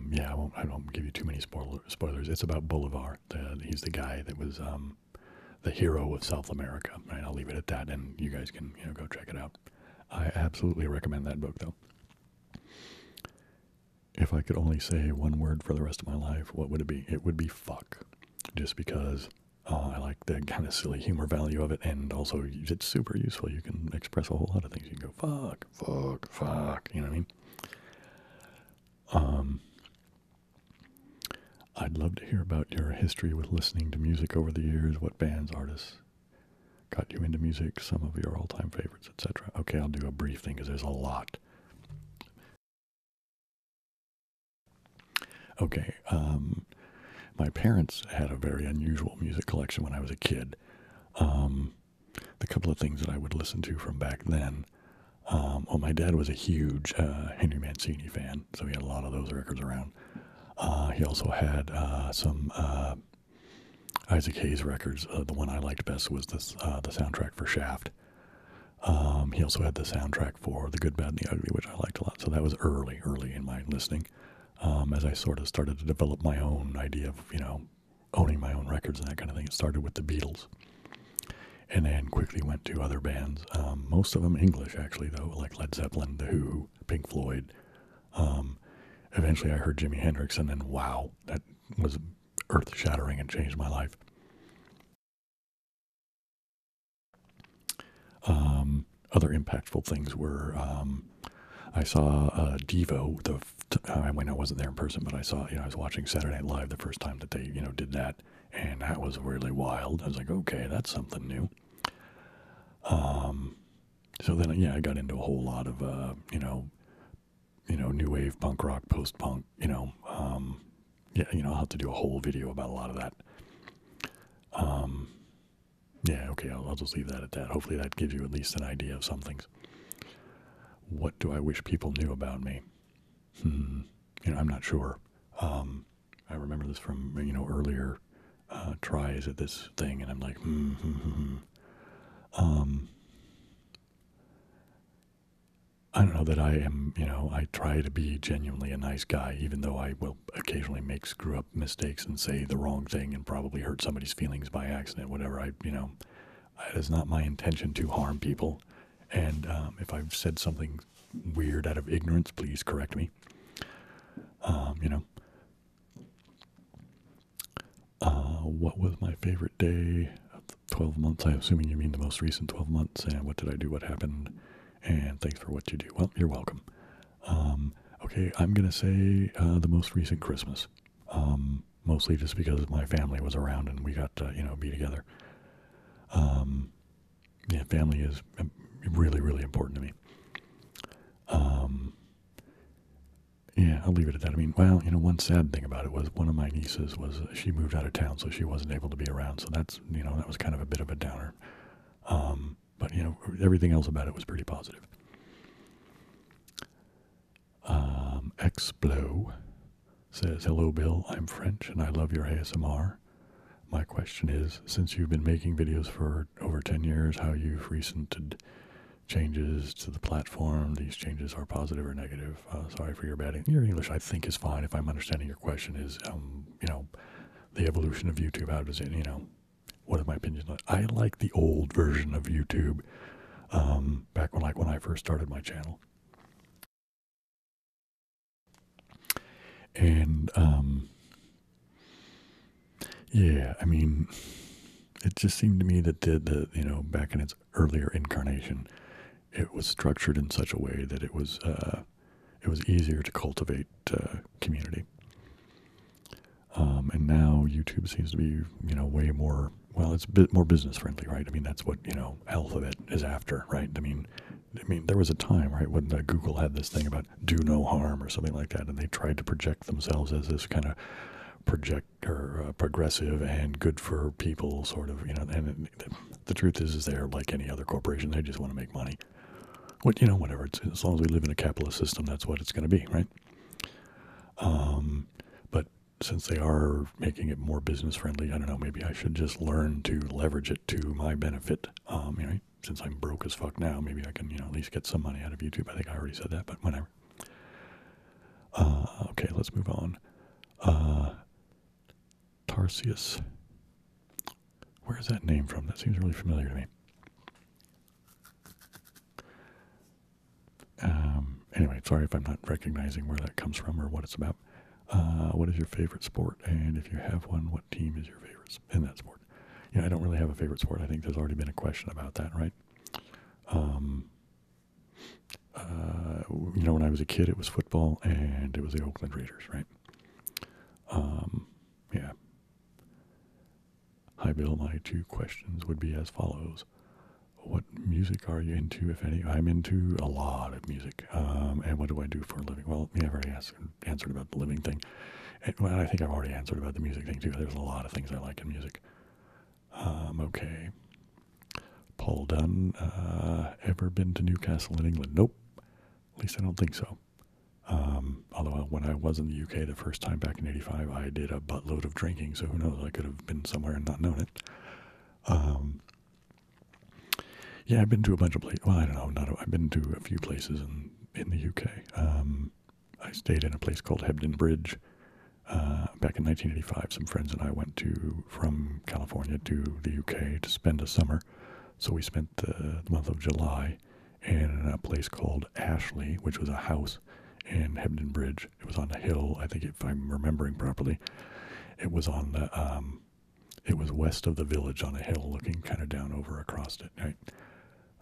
Yeah, I don't give you too many spoilers. It's about Bolivar. He's the guy that was the hero of South America. Right, I'll leave it at that, and you guys can, you know, go check it out. I absolutely recommend that book, though. If I could only say one word for the rest of my life, what would it be? It would be fuck. Just because I like the kind of silly humor value of it, and also it's super useful. You can express a whole lot of things. You can go fuck, fuck, fuck. You know what I mean? I'd love to hear about your history with listening to music over the years. What bands, artists got you into music? Some of your all-time favorites, etc. Okay, I'll do a brief thing because there's a lot. Okay, my parents had a very unusual music collection when I was a kid. The couple of things that I would listen to from back then. Well, my dad was a huge Henry Mancini fan, so he had a lot of those records around. He also had some Isaac Hayes records. The one I liked best was the soundtrack for Shaft. He also had the soundtrack for The Good, Bad, and the Ugly, which I liked a lot. So that was early in my listening. As I sort of started to develop my own idea of, you know, owning my own records and that kind of thing. It started with the Beatles. And then quickly went to other bands. Most of them English, actually, though, like Led Zeppelin, The Who, Pink Floyd. Eventually I heard Jimi Hendrix, and then wow, that was earth-shattering and changed my life. Other impactful things were I saw Devo. I mean, I wasn't there in person, but I saw, you know, I was watching Saturday Night Live the first time that they, you know, did that, and that was really wild. I was like, okay, that's something new. So then, yeah, I got into a whole lot of, you know, new wave, punk rock, post-punk, yeah, you know, I'll have to do a whole video about a lot of that. Yeah, okay, I'll just leave that at that. Hopefully that gives you at least an idea of some things. What do I wish people knew about me? You know, I'm not sure. I remember this from, you know, earlier tries at this thing, and I'm like, um, I don't know that I am, I try to be genuinely a nice guy, even though I will occasionally make screw up mistakes and say the wrong thing and probably hurt somebody's feelings by accident, whatever. It is not my intention to harm people. And if I've said something weird out of ignorance, please correct me. What was my favorite day of the 12 months? I'm assuming you mean the most recent 12 months. And what did I do? What happened? And thanks for what you do. Well, you're welcome. Okay, I'm going to say the most recent Christmas. Mostly just because my family was around and we got to, be together. Yeah, family is really, really important to me. Yeah, I'll leave it at that. I mean, well, one sad thing about it was one of my nieces she moved out of town, so she wasn't able to be around. So that's, that was kind of a bit of a downer. But, everything else about it was pretty positive. Explo says, hello, Bill. I'm French, and I love your ASMR. My question is, since you've been making videos for over 10 years, how you've resented changes to the platform. These changes are positive or negative. Sorry for your bad English. Your English, I think, is fine. If I'm understanding your question, is the evolution of YouTube. How does it? What is my opinion on it? I like the old version of YouTube. Back when I first started my channel, and yeah, I mean, it just seemed to me that the back in its earlier incarnation, it was structured in such a way that it was easier to cultivate community. And now YouTube seems to be, way more, well, it's a bit more business friendly, right? I mean, that's what, Alphabet is after, right? I mean, there was a time, right, when Google had this thing about do no harm or something like that, and they tried to project themselves as this kind of progressive and good for people sort of, and the truth is they're like any other corporation. They just want to make money. Whatever. As long as we live in a capitalist system, that's what it's going to be, right? But since they are making it more business friendly, I don't know, maybe I should just learn to leverage it to my benefit. Since I'm broke as fuck now, maybe I can, at least get some money out of YouTube. I think I already said that, but whatever. Okay, let's move on. Tarsius. Where is that name from? That seems really familiar to me. Anyway, sorry if I'm not recognizing where that comes from or what it's about. What is your favorite sport? And if you have one, what team is your favorite in that sport? I don't really have a favorite sport. I think there's already been a question about that, right? When I was a kid, it was football, and it was the Oakland Raiders, right? Yeah. Hi, Bill. My two questions would be as follows. What music are you into, if any? I'm into a lot of music. And what do I do for a living? Well, I've already answered about the living thing. Well, I think I've already answered about the music thing, too. There's a lot of things I like in music. Okay. Paul Dunn. Ever been to Newcastle in England? Nope. At least I don't think so. Although when I was in the UK the first time back in '85, I did a buttload of drinking, so who knows? I could have been somewhere and not known it. Yeah, I've been to a bunch of places. Well, I don't know. I've been to a few places in the UK. I stayed in a place called Hebden Bridge. Back in 1985, some friends and I went from California to the UK to spend a summer. So we spent the month of July in a place called Ashley, which was a house in Hebden Bridge. It was on a hill, I think, if I'm remembering properly. It was on the, it was west of the village on a hill, looking kind of down over across it, right?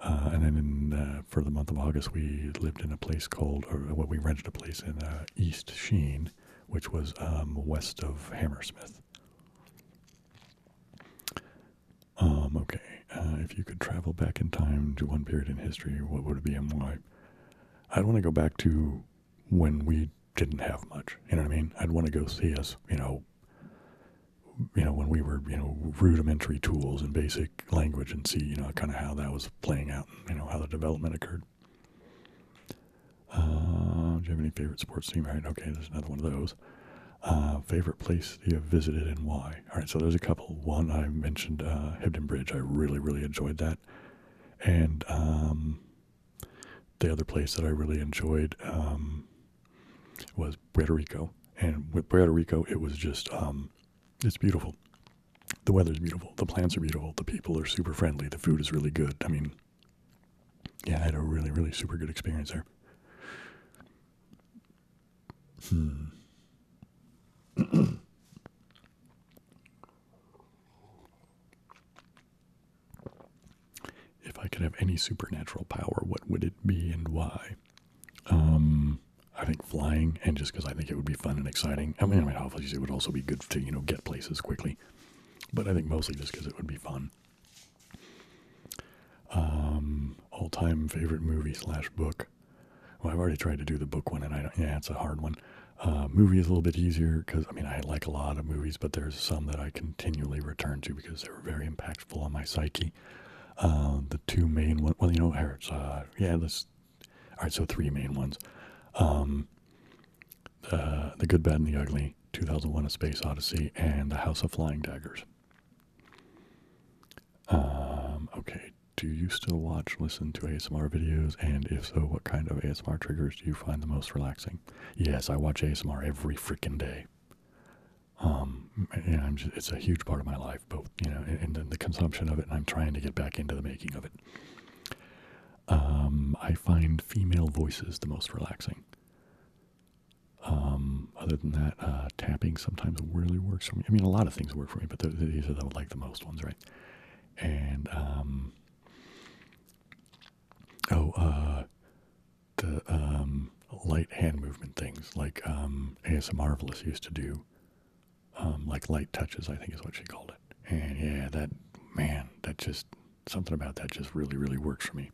And then for the month of August, we lived in a place we rented a place in East Sheen, which was west of Hammersmith. Okay, if you could travel back in time to one period in history, what would it be and why? I'd want to go back to when we didn't have much, you know what I mean? I'd want to go see us, when we were, rudimentary tools and basic language and see, kind of how that was playing out, how the development occurred. Do you have any favorite sports team? Right, okay, there's another one of those. Favorite place you have visited and why? All right, so there's a couple. One, I mentioned Hebden Bridge. I really, really enjoyed that. And the other place that I really enjoyed was Puerto Rico. And with Puerto Rico, it was just, it's beautiful. The weather's beautiful. The plants are beautiful. The people are super friendly. The food is really good. I mean, yeah, I had a really, really super good experience there. If I could have any supernatural power, what would it be and why? I think flying, and just because I think it would be fun and exciting. I mean, obviously it would also be good to, get places quickly. But I think mostly just because it would be fun. All-time favorite movie / book. Well, I've already tried to do the book one, and it's a hard one. Movie is a little bit easier because, I like a lot of movies, but there's some that I continually return to because they were very impactful on my psyche. The two main ones, well, it's, all right, so three main ones. The Good, Bad, and the Ugly, 2001: A Space Odyssey, and The House of Flying Daggers. Okay, do you still listen to ASMR videos? And if so, what kind of ASMR triggers do you find the most relaxing? Yes, I watch ASMR every freaking day. It's a huge part of my life, both, and the consumption of it, and I'm trying to get back into the making of it. I find female voices the most relaxing. Other than that, tapping sometimes really works for me. A lot of things work for me, but these are the most ones, right? And the light hand movement things, like ASMR Marvelous used to do, like light touches, I think is what she called it. And yeah, that just, something about that just really, really works for me.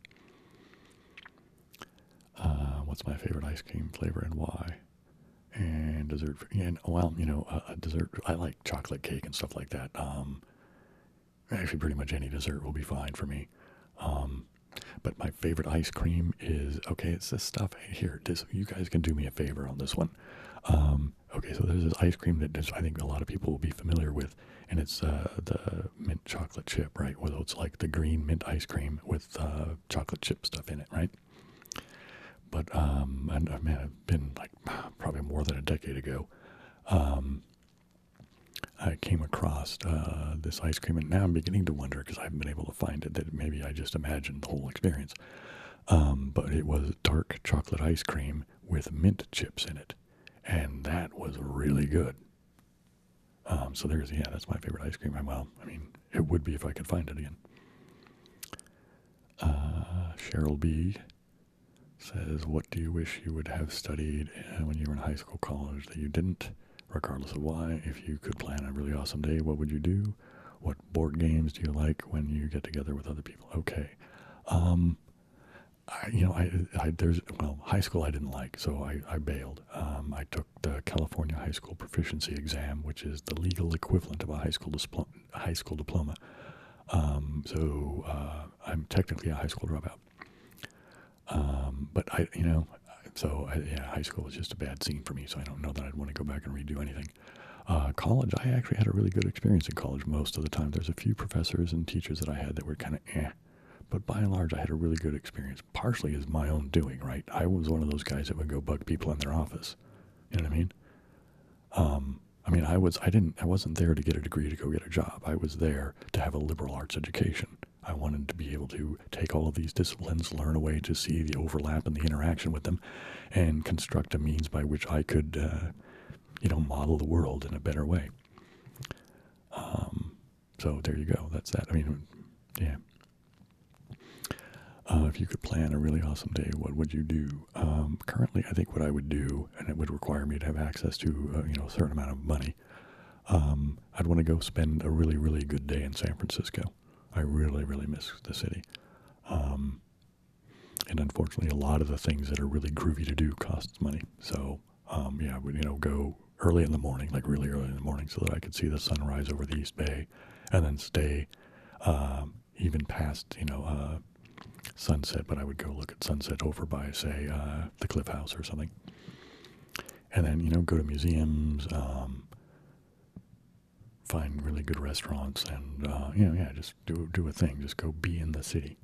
What's my favorite ice cream flavor and why? And dessert, dessert, I like chocolate cake and stuff like that. Actually, pretty much any dessert will be fine for me. But my favorite ice cream is, it's this stuff here. You guys can do me a favor on this one. So there's this ice cream that I think a lot of people will be familiar with, and it's the mint chocolate chip, right? Whether it's like the green mint ice cream with chocolate chip stuff in it, right? But I've been like probably more than a decade ago. I came across this ice cream, and now I'm beginning to wonder, because I haven't been able to find it, that maybe I just imagined the whole experience. But it was dark chocolate ice cream with mint chips in it, and that was really good. So that's my favorite ice cream. It would be if I could find it again. Cheryl B says, what do you wish you would have studied when you were in high school, college that you didn't? Regardless of why. If you could plan a really awesome day, what would you do? What board games do you like when you get together with other people? Okay. High school I didn't like, so I bailed. I took the California High School Proficiency Exam, which is the legal equivalent of a high school diploma. So I'm technically a high school dropout. But high school was just a bad scene for me, so I don't know that I'd want to go back and redo anything. College, I actually had a really good experience in college most of the time. There's a few professors and teachers that I had that were kind of but by and large, I had a really good experience. Partially is my own doing, right? I was one of those guys that would go bug people in their office. You know what I mean? I wasn't there to get a degree to go get a job. I was there to have a liberal arts education. I wanted to be able to take all of these disciplines, learn a way to see the overlap and the interaction with them, and construct a means by which I could, model the world in a better way. So there you go. That's that. Yeah. If you could plan a really awesome day, what would you do? Currently, I think what I would do, and it would require me to have access to, a certain amount of money. I'd want to go spend a really, really good day in San Francisco. I really, really miss the city. And unfortunately, a lot of the things that are really groovy to do costs money. So, I would, go early in the morning, like really early in the morning, so that I could see the sunrise over the East Bay, and then stay even past, sunset. But I would go look at sunset over by, say, the Cliff House or something. And then, go to museums, find really good restaurants, and, just do a thing. Just go be in the city.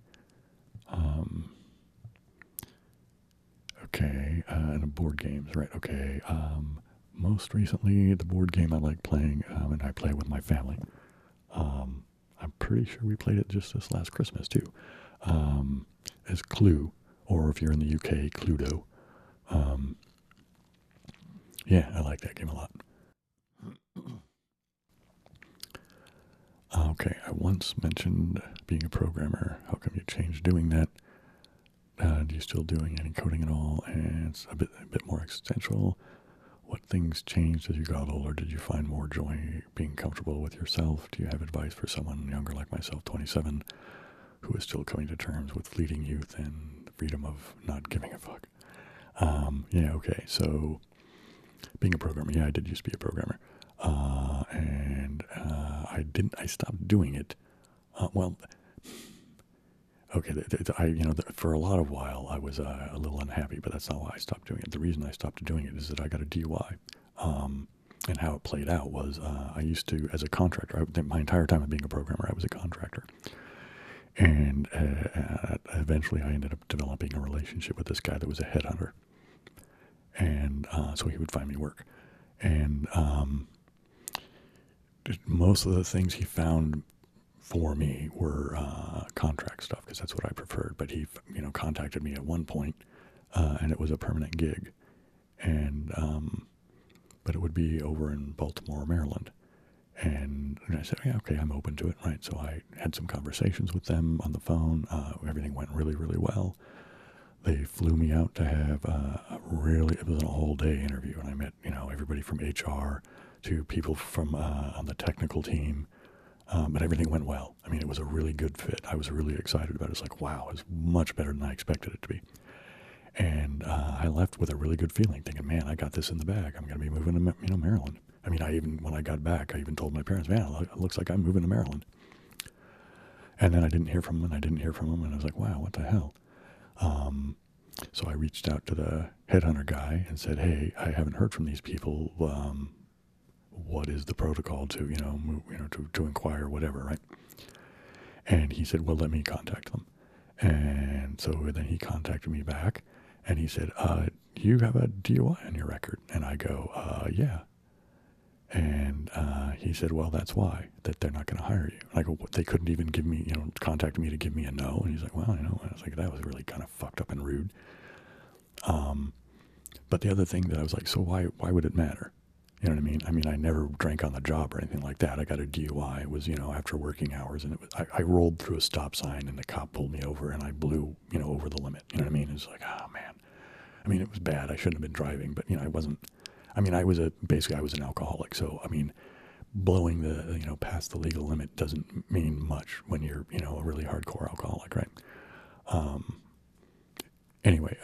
Okay, and board games, right? Okay, most recently, the board game I like playing, and I play with my family. I'm pretty sure we played it just this last Christmas, too, is Clue, or if you're in the UK, Cluedo. Yeah, I like that game a lot. Okay, I once mentioned being a programmer. How come you changed doing that? Do you still doing any coding at all? And it's a bit more existential. What things changed as you got older? Did you find more joy being comfortable with yourself? Do you have advice for someone younger like myself, 27, who is still coming to terms with fleeting youth and the freedom of not giving a fuck? Yeah, okay, so being a programmer, yeah, I did used to be a programmer. And I stopped doing it. Well, okay, for a lot of while I was a little unhappy, but that's not why I stopped doing it. The reason I stopped doing it is that I got a DUI. And how it played out was I used to, as a contractor, my entire time of being a programmer, I was a contractor. And eventually I ended up developing a relationship with this guy that was a headhunter. And so he would find me work. And most of the things he found for me were contract stuff, because that's what I preferred. But he, contacted me at one point, and it was a permanent gig. And but it would be over in Baltimore, Maryland. And I said, yeah, okay, I'm open to it, right? So I had some conversations with them on the phone. Everything went really, really well. They flew me out to have it was a whole day interview, and I met, everybody from HR to people from on the technical team. But everything went well. I mean, it was a really good fit. I was really excited about it. It's like, wow, it's much better than I expected it to be. And I left with a really good feeling, thinking, man, I got this in the bag. I'm going to be moving to, Maryland. I mean, when I got back, I even told my parents, man, it looks like I'm moving to Maryland. And then I didn't hear from them, and I didn't hear from them, and I was like, wow, what the hell? So I reached out to the headhunter guy and said, hey, I haven't heard from these people. What is the protocol to, move, to inquire, whatever, right? And he said, well, let me contact them. And so then he contacted me back, and he said, you have a DUI on your record? And I go, yeah. And he said, well, that's why, that they're not going to hire you. And I go, they couldn't even give me, contact me to give me a no. And he's like, well, And I was like, that was really kind of fucked up and rude. But the other thing that I was like, so why would it matter? You know what I mean? I mean, I never drank on the job or anything like that. I got a DUI. It was, after working hours, and I rolled through a stop sign, and the cop pulled me over, and I blew, over the limit. You know what I mean? It was like, oh man. I mean, it was bad. I shouldn't have been driving, but I wasn't. I mean, I was an alcoholic. So I mean, blowing the past the legal limit doesn't mean much when you're a really hardcore alcoholic, right? Anyway.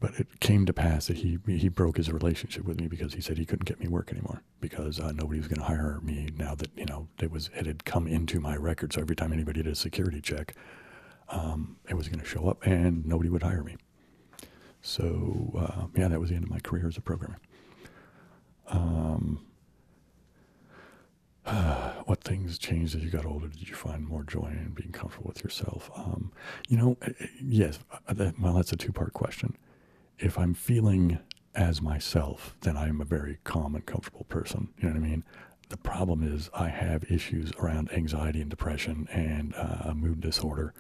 But it came to pass that he broke his relationship with me because he said he couldn't get me work anymore because nobody was going to hire me now that it had come into my record. So every time anybody did a security check, it was going to show up and nobody would hire me. So yeah, that was the end of my career as a programmer. What things changed as you got older? Did you find more joy in being comfortable with yourself? Yes. Well, that's a two-part question. If I'm feeling as myself, then I'm a very calm and comfortable person. You know what I mean? The problem is I have issues around anxiety and depression and a mood disorder.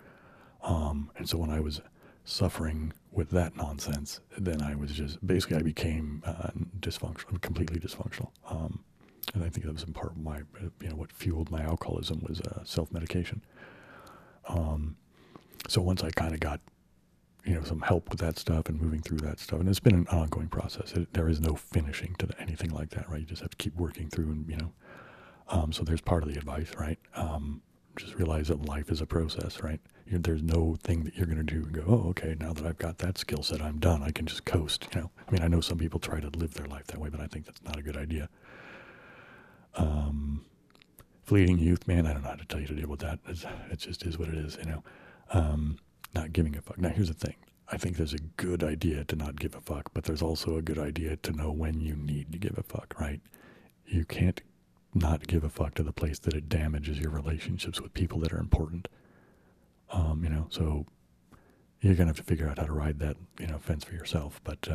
And so when I was suffering with that nonsense, then I was basically I became dysfunctional, completely dysfunctional. And I think that was in part my, what fueled my alcoholism was self-medication. So once I kind of got some help with that stuff and moving through that stuff. And it's been an ongoing process. There is no finishing to anything like that, right? You just have to keep working through and, so there's part of the advice, right? Just realize that life is a process, right? There's no thing that you're going to do and go, oh, okay, now that I've got that skill set, I'm done. I can just coast, I mean, I know some people try to live their life that way, but I think that's not a good idea. Fleeting youth, man, I don't know how to tell you to deal with that. It just is what it is, not giving a fuck. Now, here's the thing. I think there's a good idea to not give a fuck, but there's also a good idea to know when you need to give a fuck, right? You can't not give a fuck to the place that it damages your relationships with people that are important. So you're going to have to figure out how to ride that, fence for yourself. But,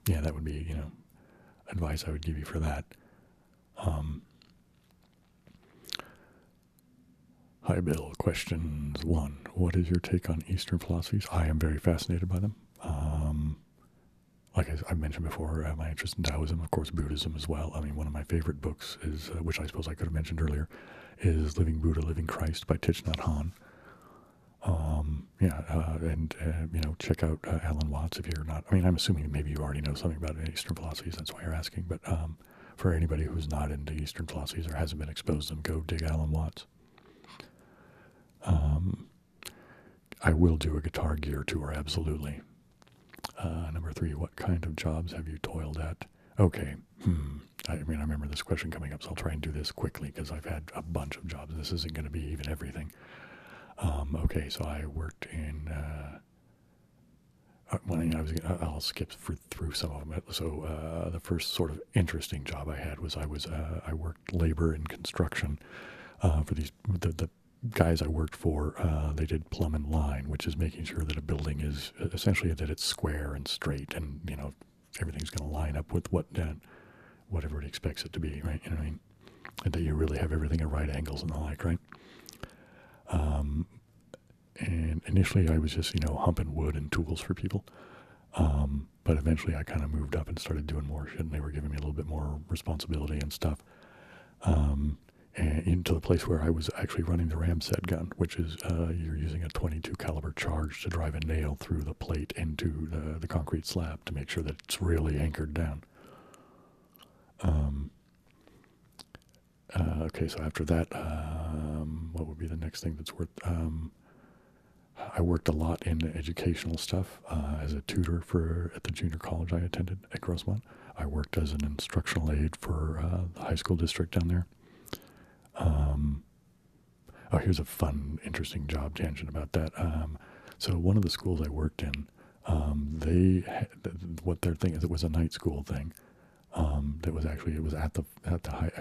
yeah, that would be, advice I would give you for that. Hi, Bill. Questions 1. What is your take on Eastern philosophies? I am very fascinated by them. Like I mentioned before, my interest in Taoism, of course, Buddhism as well. I mean, one of my favorite books is, which I suppose I could have mentioned earlier, is Living Buddha, Living Christ by Thich Nhat Hanh. Check out Alan Watts if you're not. I mean, I'm assuming maybe you already know something about Eastern philosophies. That's why you're asking. But for anybody who's not into Eastern philosophies or hasn't been exposed to them, go dig Alan Watts. I will do a Guitar Gear tour, absolutely. Number 3, what kind of jobs have you toiled at? Okay. I remember this question coming up, so I'll try and do this quickly because I've had a bunch of jobs. This isn't going to be even everything. Okay, so I worked in. I'll skip through some of them. So the first sort of interesting job I had was I worked labor in construction for the guys I worked for. They did plumb and line, which is making sure that a building is essentially that it's square and straight, and everything's going to line up with what everybody expects it to be, right? You know what I mean? And that you really have everything at right angles and the like, right? And initially I was just, humping wood and tools for people. But eventually I kind of moved up and started doing more shit, and they were giving me a little bit more responsibility and stuff. And into the place where I was actually running the ramset gun, which is you're using a .22 caliber charge to drive a nail through the plate into the concrete slab to make sure that it's really anchored down. Okay, so after that, what would be the next thing that's worth? I worked a lot in educational stuff as a tutor at the junior college I attended at Grossmont. I worked as an instructional aide for the high school district down there. Here's a fun, interesting job tangent about that. So one of the schools I worked in, what their thing is, it was a night school thing. It was at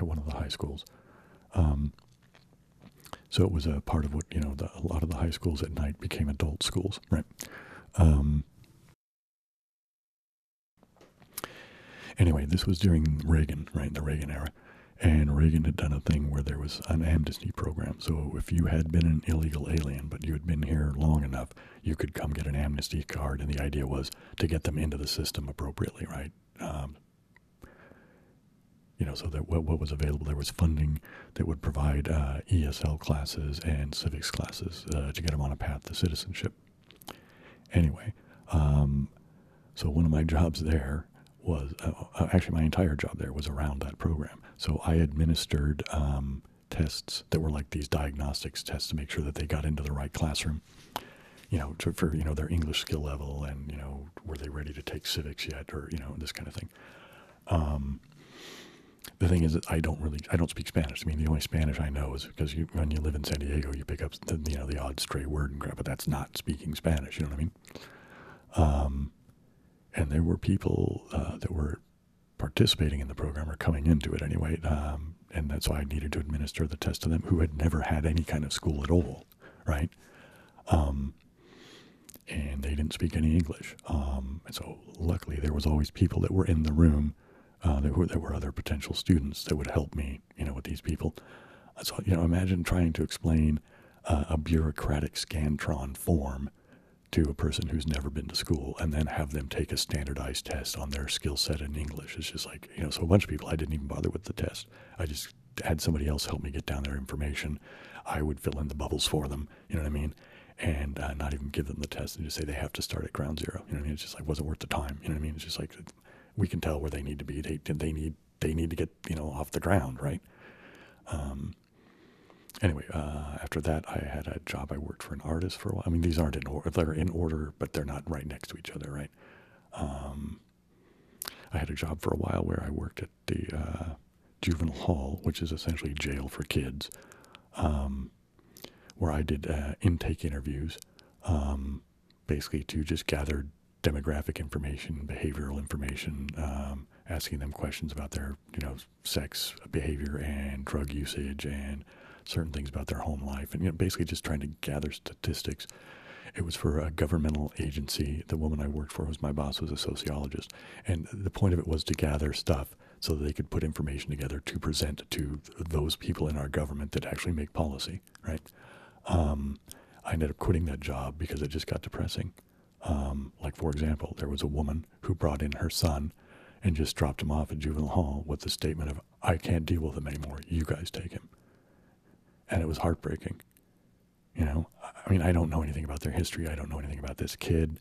one of the high schools. So it was a part of what, a lot of the high schools at night became adult schools, right? Anyway, this was during Reagan, right, the Reagan era. And Reagan had done a thing where there was an amnesty program. So if you had been an illegal alien, but you had been here long enough, you could come get an amnesty card. And the idea was to get them into the system appropriately, right? So that what was available, there was funding that would provide ESL classes and civics classes to get them on a path to citizenship. Anyway, so one of my jobs there was, actually my entire job there was around that program. So I administered tests that were like these diagnostics tests to make sure that they got into the right classroom, for their English skill level, and, were they ready to take civics yet, or, this kind of thing. The thing is that I don't speak Spanish. I mean, the only Spanish I know is because when you live in San Diego, you pick up the odd stray word and crap, but that's not speaking Spanish. You know what I mean? And there were people that were participating in the program or coming into it anyway, and that's why I needed to administer the test to them who had never had any kind of school at all, right? And they didn't speak any English. And so luckily there was always people that were in the room. There were other potential students that would help me, with these people. So, imagine trying to explain a bureaucratic Scantron form to a person who's never been to school and then have them take a standardized test on their skill set in English. It's just like, so a bunch of people, I didn't even bother with the test. I just had somebody else help me get down their information. I would fill in the bubbles for them, you know what I mean? And not even give them the test and just say they have to start at ground zero. You know what I mean? It's just like, wasn't worth the time. You know what I mean? It's just like, we can tell where they need to be. They need to get, off the ground, right? Anyway, after that, I had a job. I worked for an artist for a while. I mean, these aren't in order. They're in order, but they're not right next to each other, right? I had a job for a while where I worked at the juvenile hall, which is essentially jail for kids, where I did intake interviews basically to just gather demographic information, behavioral information, asking them questions about their, sex behavior and drug usage and certain things about their home life, and basically just trying to gather statistics. It was for a governmental agency. The woman I worked for my boss was a sociologist, and the point of it was to gather stuff so that they could put information together to present to those people in our government that actually make policy, right? I ended up quitting that job because it just got depressing. Like, for example, there was a woman who brought in her son and just dropped him off at juvenile hall with the statement of, I can't deal with him anymore. You guys take him. And it was heartbreaking. I mean, I don't know anything about their history. I don't know anything about this kid.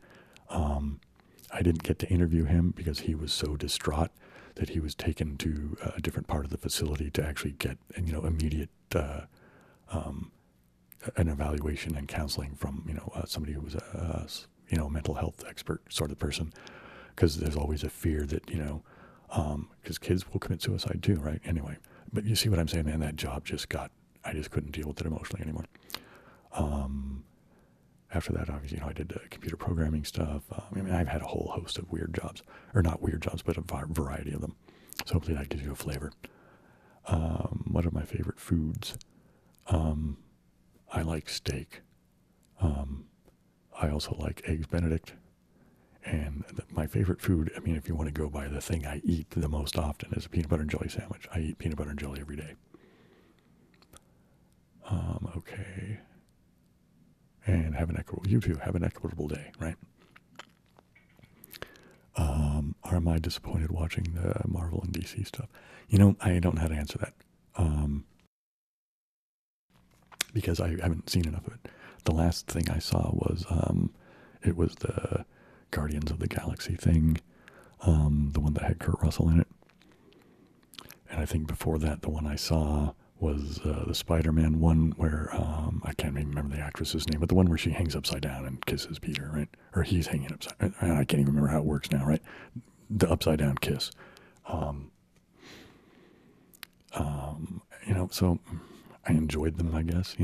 I didn't get to interview him because he was so distraught that he was taken to a different part of the facility to actually get, immediate an evaluation and counseling from, somebody who was a mental health expert sort of person. Because there's always a fear that, because kids will commit suicide too, right? Anyway, but you see what I'm saying, man? That job I just couldn't deal with it emotionally anymore. After that, obviously, I did computer programming stuff. I've had a whole host of weird jobs, or not weird jobs, but a variety of them. So hopefully that gives you a flavor. What are my favorite foods? I like steak. I also like eggs Benedict. And my favorite food, if you want to go by the thing I eat the most often, is a peanut butter and jelly sandwich. I eat peanut butter and jelly every day. Okay. And you too, have an equitable day, right? Am I disappointed watching the Marvel and DC stuff? I don't know how to answer that. Because I haven't seen enough of it. The last thing I saw was, it was the Guardians of the Galaxy thing, the one that had Kurt Russell in it. And I think before that, the one I saw was the Spider-Man one where, I can't even remember the actress's name, but the one where she hangs upside down and kisses Peter, right? Or he's hanging upside down. I can't even remember how it works now, right? The upside down kiss. So I enjoyed them, I guess,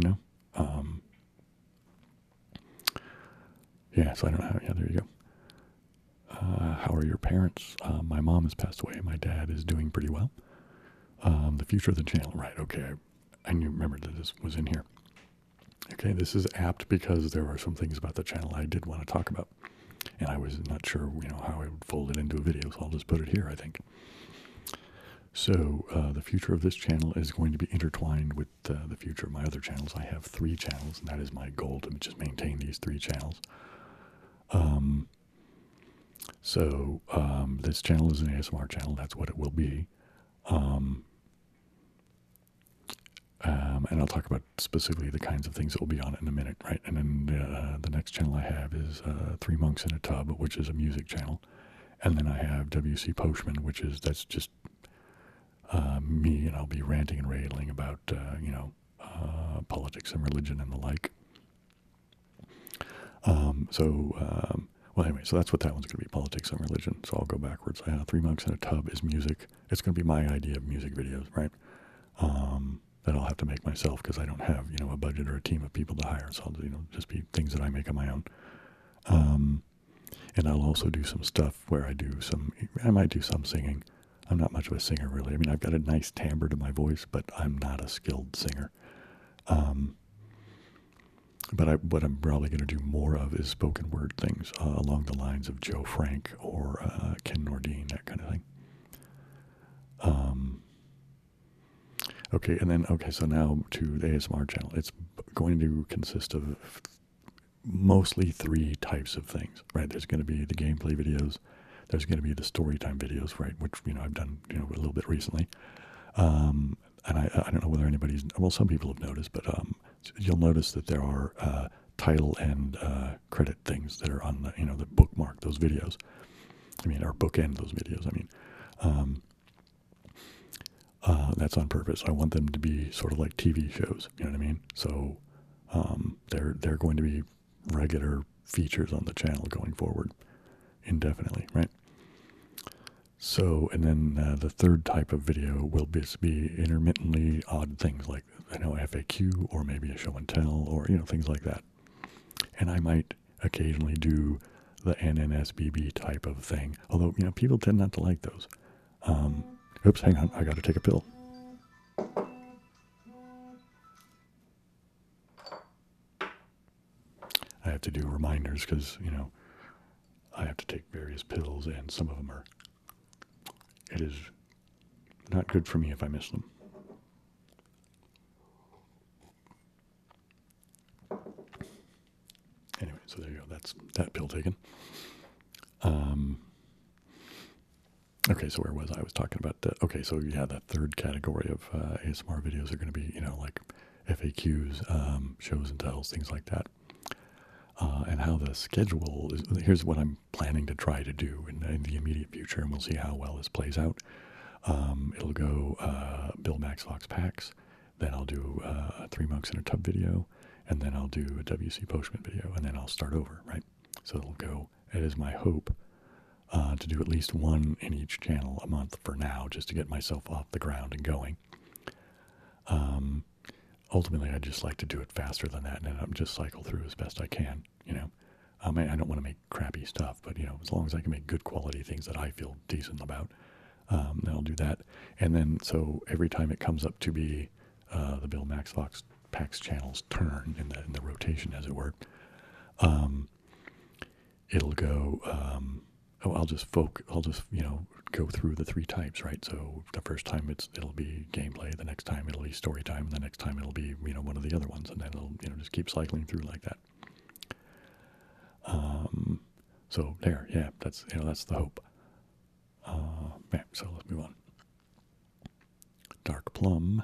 yeah, so I don't know. Yeah, there you go. How are your parents? My mom has passed away. My dad is doing pretty well. The future of the channel. Right, okay. I remembered that this was in here. Okay, this is apt because there are some things about the channel I did want to talk about. And I was not sure, how I would fold it into a video, so I'll just put it here, I think. So, the future of this channel is going to be intertwined with the future of my other channels. I have 3 channels, and that is my goal, to just maintain these 3 channels. This channel is an ASMR channel. That's what it will be. And I'll talk about specifically the kinds of things that will be on it in a minute, right? And then the next channel I have is 3 Monks in a Tub, which is a music channel. And then I have wcposchman, that's just me, and I'll be ranting and railing about, politics and religion and the like. Well, anyway, so that's what that one's going to be, politics and religion. So I'll go backwards. 3 Monks in a Tub is music. It's going to be my idea of music videos, right? That I'll have to make myself because I don't have, a budget or a team of people to hire. So I'll, just be things that I make on my own. And I'll also do some stuff where I might do some singing. I'm not much of a singer, really. I've got a nice timbre to my voice, but I'm not a skilled singer. But what I'm probably going to do more of is spoken word things along the lines of Joe Frank or Ken Nordine, that kind of thing. So now to the ASMR channel. It's going to consist of mostly 3 types of things, right? There's going to be the gameplay videos. There's going to be the story time videos, right? Which, I've done, a little bit recently. And I don't know whether some people have noticed, but you'll notice that there are title and credit things that are on the, that bookmark those videos. Or bookend those videos. That's on purpose. I want them to be sort of like TV shows. You know what I mean? So they're going to be regular features on the channel going forward indefinitely, right? So, and then the third type of video will be intermittently odd things like, FAQ or maybe a show and tell or, things like that. And I might occasionally do the NNSBB type of thing. Although, people tend not to like those. Oops, hang on, I got to take a pill. I have to do reminders because, I have to take various pills, and some of them it is not good for me if I miss them. Anyway, so there you go. That's that pill taken. Okay, so where was I? I was talking about okay, so yeah, that third category of ASMR videos are going to be, like FAQs, shows and tells, things like that. And how the schedule is. Here's what I'm planning to try to do in the immediate future, and we'll see how well this plays out. It'll go Bill MaxVoxPax, then I'll do a 3 Monks in a Tub video, and then I'll do a wcposchman video, and then I'll start over, right? So it'll go, it is my hope to do at least one in each channel a month for now, just to get myself off the ground and going. Ultimately, I'd just like to do it faster than that, and I'm just cycle through as best I can, I don't want to make crappy stuff, but, as long as I can make good quality things that I feel decent about, then I'll do that. And then, so every time it comes up to be the Bill MaxVoxPax channel's turn in the rotation, as it were, it'll go, I'll just go through the 3 types, right? So the first time it'll be gameplay, the next time it'll be story time, and the next time it'll be, one of the other ones, and then it'll, just keep cycling through like that. So there, yeah, that's the hope. Yeah, so let's move on. Dark Plum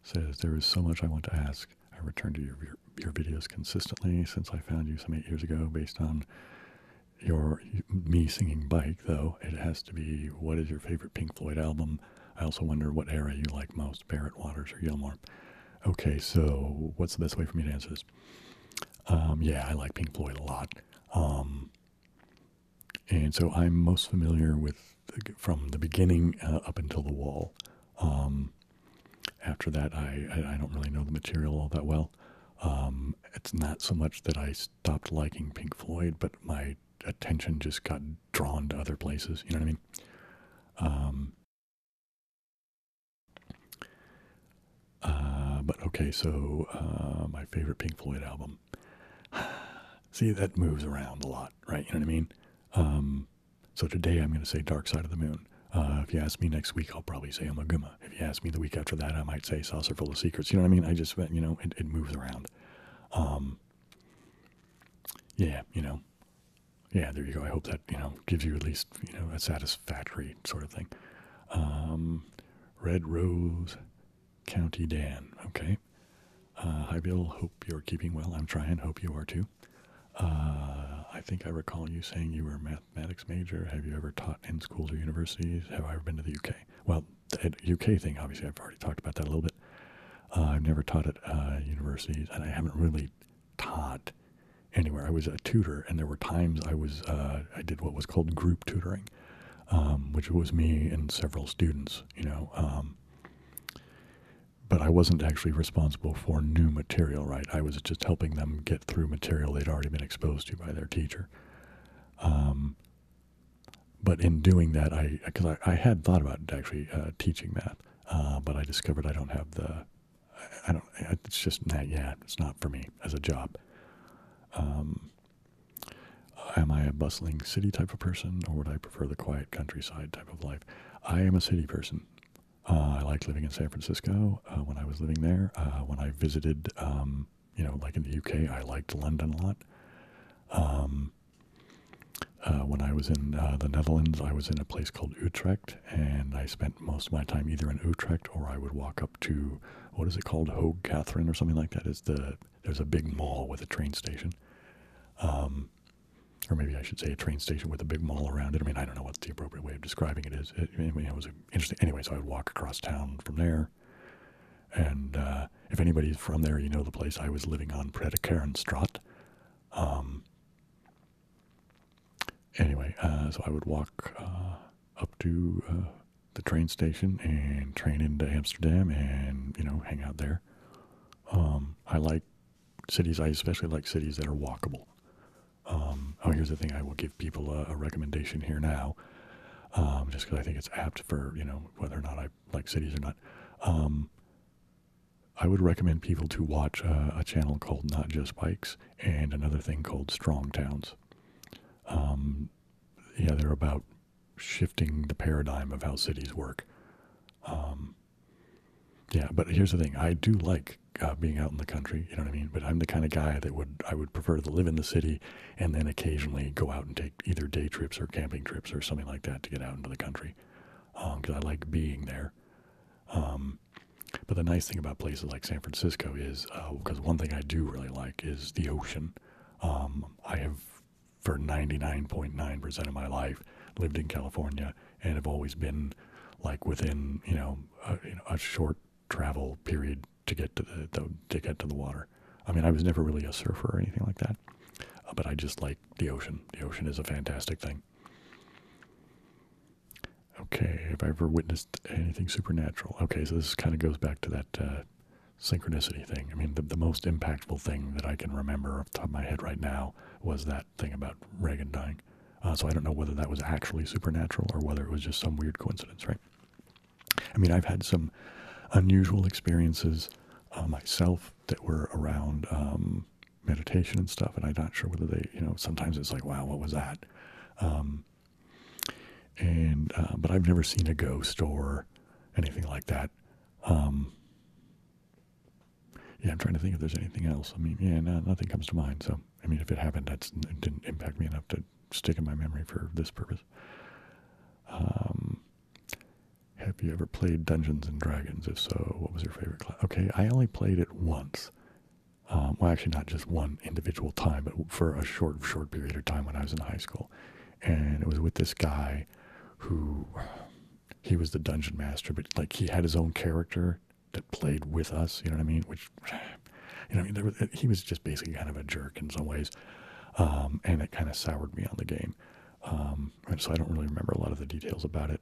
says, there is so much I want to ask. I return to your videos consistently since I found you some 8 years ago. Based on me singing Bike, though, it has to be, what is your favorite Pink Floyd album? I also wonder what era you like most, Barrett, Waters, or Gilmore. Okay, so what's the best way for me to answer this? Yeah, I like Pink Floyd a lot. And so I'm most familiar with, from the beginning up until The Wall. After that, I don't really know the material all that well. It's not so much that I stopped liking Pink Floyd, but my attention just got drawn to other places. You know what I mean? But okay, so my favorite Pink Floyd album. See, that moves around a lot, right? You know what I mean? So today I'm going to say Dark Side of the Moon. If you ask me next week, I'll probably say Amaguma. If you ask me the week after that, I might say Saucer Full of Secrets. You know what I mean? I just, it moves around. Yeah, yeah, there you go. I hope that, gives you at least, a satisfactory sort of thing. Red Rose County Dan. Okay. Hi, Bill. Hope you're keeping well. I'm trying. Hope you are too. I think I recall you saying you were a mathematics major. Have you ever taught in schools or universities? Have I ever been to the UK? Well, the UK thing, obviously, I've already talked about that a little bit. I've never taught at universities, and I haven't really taught anywhere. I was a tutor, and there were times I did what was called group tutoring, which was me and several students, but I wasn't actually responsible for new material, right? I was just helping them get through material they'd already been exposed to by their teacher. But in doing that, because I had thought about actually teaching math, but I discovered I don't have it's just not, yeah, it's not for me as a job. Am I a bustling city type of person, or would I prefer the quiet countryside type of life? I am a city person. I liked living in San Francisco when I was living there. When I visited, like in the UK, I liked London a lot. When I was in the Netherlands, I was in a place called Utrecht, and I spent most of my time either in Utrecht or I would walk up to, what is it called, Hoog Catherine or something like that. There's a big mall with a train station. Or maybe I should say a train station with a big mall around it. I mean, I don't know what the appropriate way of describing it is. It was interesting. Anyway, so I would walk across town from there. And if anybody's from there, you know the place I was living on, Predikarenstraat. Anyway, so I would walk up to the train station and train into Amsterdam and, hang out there. I like cities. I especially like cities that are walkable. Oh, here's the thing. I will give people a recommendation here now, just because I think it's apt for, whether or not I like cities or not. I would recommend people to watch a channel called Not Just Bikes and another thing called Strong Towns. Yeah, they're about shifting the paradigm of how cities work. Yeah, but here's the thing. I do like being out in the country, you know what I mean? But I'm the kind of guy that I would prefer to live in the city and then occasionally go out and take either day trips or camping trips or something like that to get out into the country, because I like being there. But the nice thing about places like San Francisco is, because one thing I do really like is the ocean. I have, for 99.9% of my life, lived in California and have always been like within, a short travel period to get to the water. I mean, I was never really a surfer or anything like that, but I just like the ocean. The ocean is a fantastic thing. Okay, have I ever witnessed anything supernatural? Okay, so this kind of goes back to that synchronicity thing. I mean, the most impactful thing that I can remember off the top of my head right now was that thing about Reagan dying. So I don't know whether that was actually supernatural or whether it was just some weird coincidence, right? I mean, I've had some unusual experiences myself that were around meditation and stuff, and I'm not sure whether they, sometimes it's like, wow, what was that? But I've never seen a ghost or anything like that. Yeah, I'm trying to think if there's anything else. I mean, yeah, no, nothing comes to mind. So, I mean, if it happened, it didn't impact me enough to stick in my memory for this purpose. Have you ever played Dungeons and Dragons? If so, what was your favorite class? Okay, I only played it once. Well, actually, not just one individual time, but for a short period of time when I was in high school. And it was with this guy who, he was the dungeon master, but like he had his own character that played with us, you know what I mean? Which, he was just basically kind of a jerk in some ways. And it kind of soured me on the game. And so I don't really remember a lot of the details about it.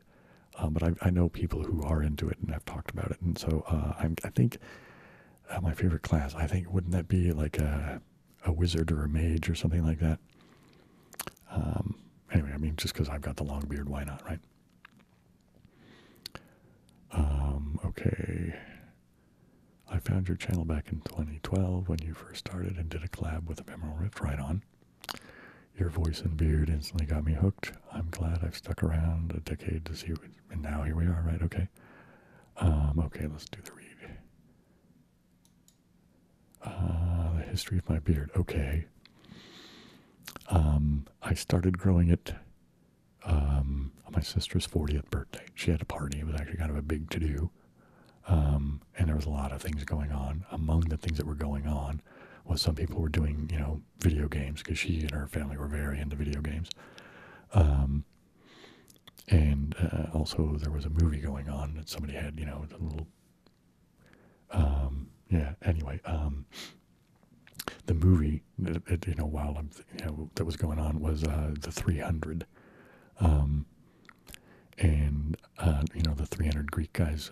But I know people who are into it and have talked about it. And so I think my favorite class, I think, wouldn't that be like a wizard or a mage or something like that? Anyway, I mean, just because I've got the long beard, why not, right? Okay. I found your channel back in 2012 when you first started and did a collab with Ephemeral Rift. Right on. Your voice and beard instantly got me hooked. I'm glad I've stuck around a decade to see it, and now here we are, right? Okay. Okay, let's do the read. The history of my beard. Okay. I started growing it on my sister's 40th birthday. She had a party. It was actually kind of a big to-do. And there was a lot of things going on. Among the things that were going on was some people were doing, video games, because she and her family were very into video games. And also there was a movie going on that somebody had, the little, anyway, the movie, while that was going on was the 300. The 300 Greek guys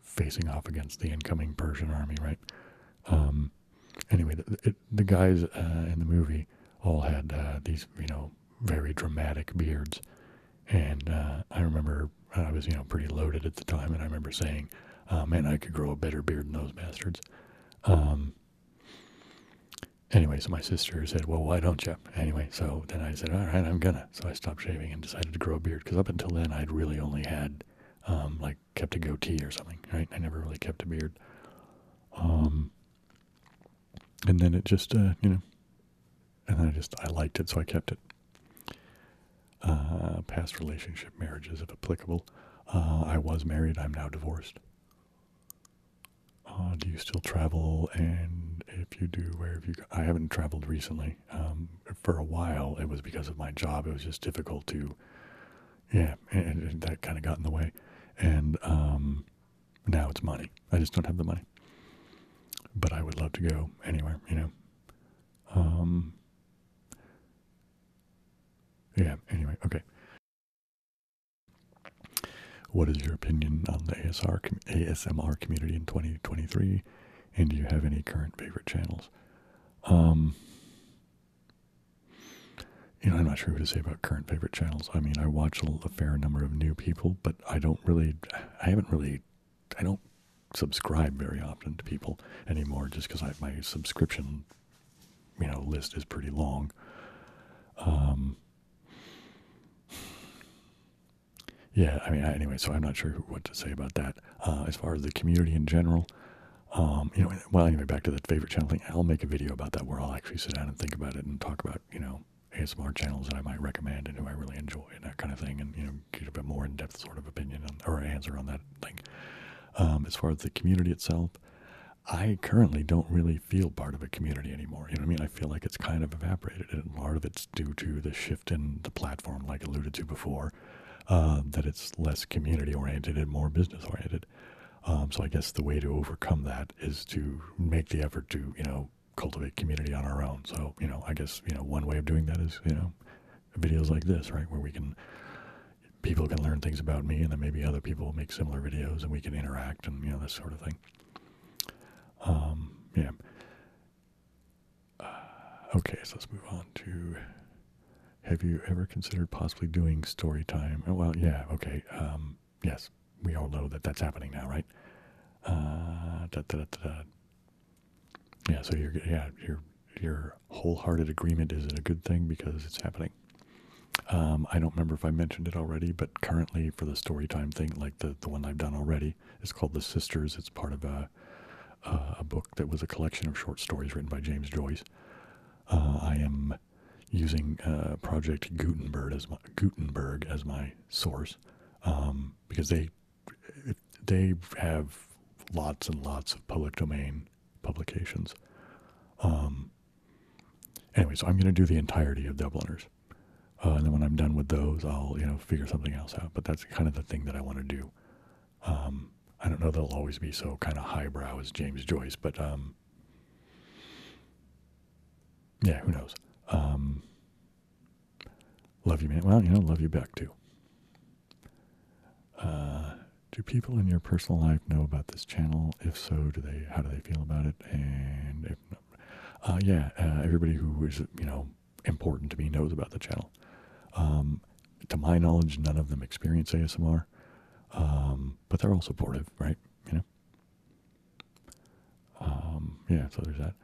facing off against the incoming Persian army, right? Anyway, the guys in the movie all had these, very dramatic beards. And I remember I was, pretty loaded at the time, and I remember saying, man, I could grow a better beard than those bastards. Anyway, so my sister said, well, why don't you? Anyway, so then I said, all right, I'm gonna. So I stopped shaving and decided to grow a beard, because up until then I'd really only had, kept a goatee or something, right? I never really kept a beard. And then it just, and then I liked it, so I kept it. Past relationship, marriages, if applicable. I was married, I'm now divorced. Do you still travel? And if you do, where have you gone? I haven't traveled recently. For a while, it was because of my job. It was just difficult to, and that kind of got in the way. And now it's money. I just don't have the money. But I would love to go anywhere, anyway, okay. What is your opinion on the ASMR community in 2023? And do you have any current favorite channels? I'm not sure what to say about current favorite channels. I mean, I watch a fair number of new people, but I don't subscribe very often to people anymore just because my subscription, list is pretty long. Yeah, I mean, anyway, so I'm not sure what to say about that. As far as the community in general, well, anyway, back to the favorite channel thing. I'll make a video about that where I'll actually sit down and think about it and talk about, ASMR channels that I might recommend and who I really enjoy and that kind of thing, and get a bit more in-depth sort of opinion or answer on that thing. As far as the community itself, I currently don't really feel part of a community anymore. You know what I mean? I feel like it's kind of evaporated, and a lot of it's due to the shift in the platform, like alluded to before, that it's less community-oriented and more business-oriented. So I guess the way to overcome that is to make the effort to, cultivate community on our own. So, I guess, one way of doing that is, videos like this, right, where people can learn things about me, and then maybe other people make similar videos, and we can interact, and, this sort of thing. Yeah. Okay, so let's move on to, have you ever considered possibly doing story time? Oh, well, yeah, okay. Yes, we all know that that's happening now, right? Yeah, so your wholehearted agreement is it a good thing because it's happening. I don't remember if I mentioned it already, but currently for the story time thing, like the one I've done already, it's called The Sisters. It's part of a book that was a collection of short stories written by James Joyce. I am using Project Gutenberg as my source, because they have lots and lots of public domain publications. Anyway, so I'm going to do the entirety of Dubliners. And then when I'm done with those, I'll, figure something else out. But that's kind of the thing that I want to do. I don't know that it'll always be so kind of highbrow as James Joyce, but yeah, who knows? Love you, man. Well, love you back too. Do people in your personal life know about this channel? If so, how do they feel about it? And if not, yeah, everybody who is, important to me knows about the channel. To my knowledge, none of them experience ASMR, but they're all supportive, right? Yeah, so there's that.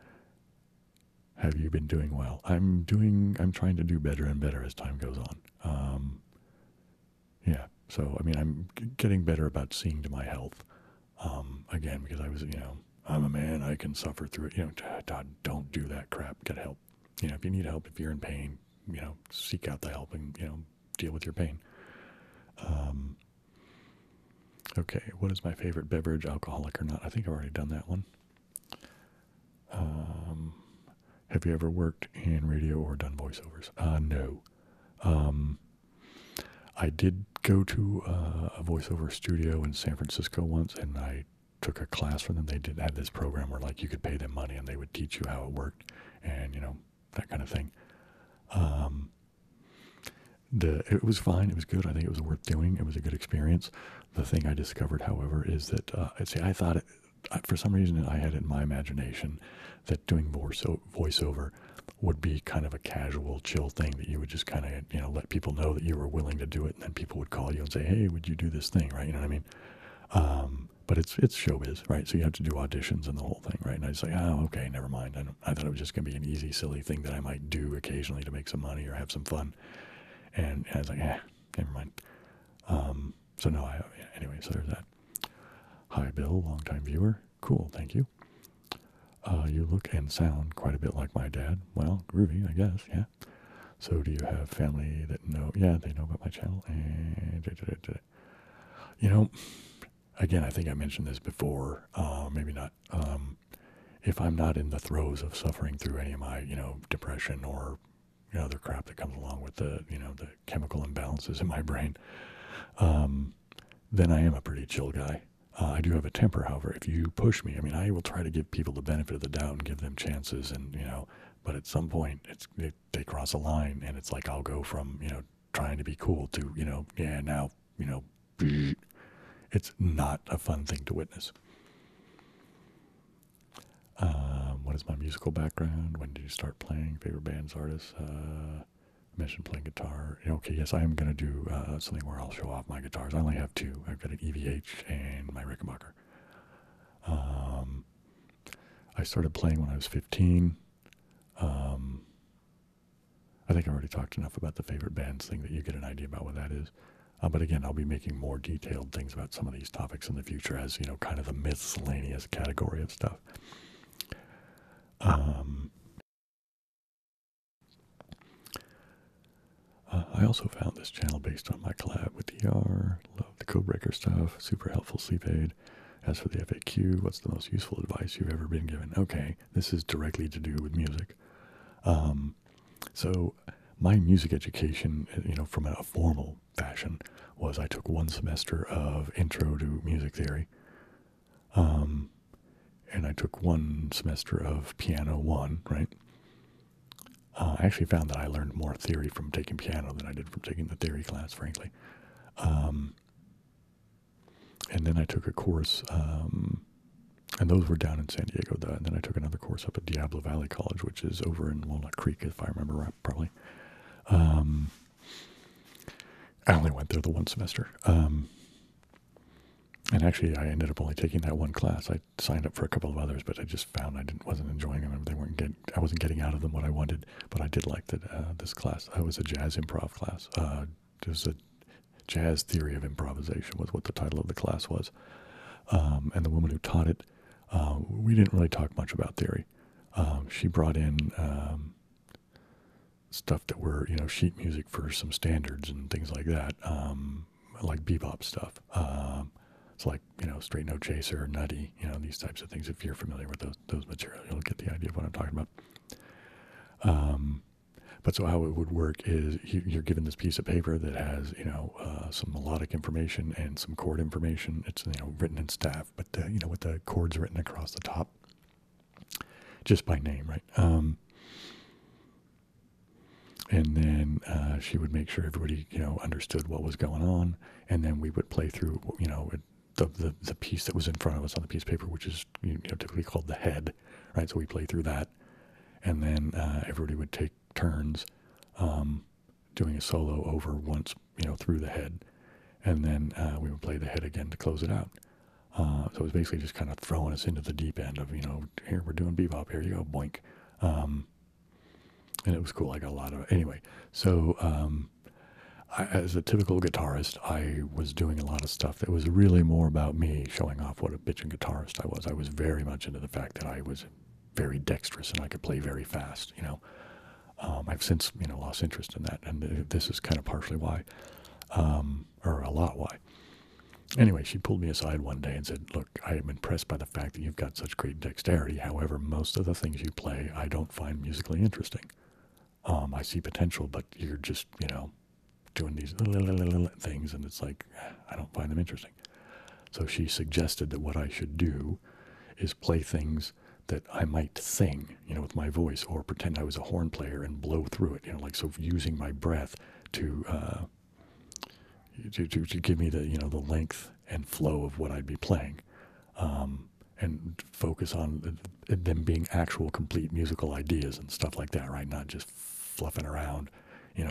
Have you been doing well? I'm trying to do better and better as time goes on. Yeah, so, I mean, I'm getting better about seeing to my health, again, because I was, I'm a man, I can suffer through it, don't do that crap, get help. If you need help, if you're in pain, seek out the help and, deal with your pain. Okay, what is my favorite beverage, alcoholic or not? I think I've already done that one. Have you ever worked in radio or done voiceovers? No. I did go to a voiceover studio in San Francisco once, and I took a class from them. They did have this program where, like, you could pay them money, and they would teach you how it worked, and, that kind of thing. It was fine. It was good. I think it was worth doing. It was a good experience. The thing I discovered, however, is that, I thought for some reason I had it in my imagination that doing voiceover would be kind of a casual, chill thing that you would just kind of, let people know that you were willing to do it, and then people would call you and say, hey, would you do this thing, right? You know what I mean? But it's showbiz, right? So you have to do auditions and the whole thing, right? And I was like, oh, okay, never mind. I thought it was just going to be an easy, silly thing that I might do occasionally to make some money or have some fun. And I was like, never mind. So no, anyway, so there's that. Hi, Bill, longtime viewer. Cool, thank you. You look and sound quite a bit like my dad. Well, groovy, I guess, yeah. So do you have family that know? Yeah, they know about my channel. And again, I think I mentioned this before, maybe not. If I'm not in the throes of suffering through any of my, depression or, other crap that comes along with the, the chemical imbalances in my brain, then I am a pretty chill guy. I do have a temper, however. If you push me, I mean, I will try to give people the benefit of the doubt and give them chances, and, but at some point, they cross a line, and it's like I'll go from, trying to be cool to, now, it's not a fun thing to witness. What is my musical background? When did you start playing? Favorite bands, artists? mentioned playing guitar. Okay, yes, I am going to do something where I'll show off my guitars. I only have two. I've got an EVH and my Rickenbacker. I started playing when I was 15. I think I already talked enough about the favorite bands thing that you get an idea about what that is. But again, I'll be making more detailed things about some of these topics in the future as, kind of the miscellaneous category of stuff. I also found this channel based on my collab with DR. Love the Codebreaker stuff. Super helpful sleep aid. As for the FAQ, what's the most useful advice you've ever been given? Okay, this is directly to do with music. So my music education, from a formal fashion, was I took one semester of Intro to Music Theory. And I took one semester of Piano 1, right? I actually found that I learned more theory from taking piano than I did from taking the theory class, frankly. And then I took a course, and those were down in San Diego. And then I took another course up at Diablo Valley College, which is over in Walnut Creek, if I remember right, probably. I only went there the one semester. And actually, I ended up only taking that one class. I signed up for a couple of others, but I just found I wasn't enjoying them. I wasn't getting out of them what I wanted. But I did like this class. It was a jazz improv class. It was a jazz theory of improvisation was what the title of the class was. And the woman who taught it, we didn't really talk much about theory. She brought in stuff that were, sheet music for some standards and things like that, like bebop stuff. It's like, Straight No Chaser, Nutty, these types of things. If you're familiar with those materials, you'll get the idea of what I'm talking about. But so how it would work is you're given this piece of paper that has, some melodic information and some chord information. It's, written in staff, but, with the chords written across the top, just by name, right? And then she would make sure everybody, understood what was going on. And then we would play through, the piece that was in front of us on the piece of paper, which is typically called the head, right? So we play through that, and then everybody would take turns doing a solo over once, through the head, and then we would play the head again to close it out. So it was basically just kind of throwing us into the deep end of, here we're doing bebop, here you go, boink. And it was cool. I got a lot of it. Anyway, so as a typical guitarist, I was doing a lot of stuff that was really more about me showing off what a bitchin' guitarist I was. I was very much into the fact that I was very dexterous and I could play very fast, I've since, lost interest in that, and this is kind of partially why, or a lot why. Anyway, she pulled me aside one day and said, look, I am impressed by the fact that you've got such great dexterity. However, most of the things you play, I don't find musically interesting. I see potential, but you're just, doing these little things, and it's like, I don't find them interesting. So she suggested that what I should do is play things that I might sing, with my voice, or pretend I was a horn player and blow through it, like, so using my breath to give me the, the length and flow of what I'd be playing, and focus on them being actual complete musical ideas and stuff like that, right? Not just fluffing around,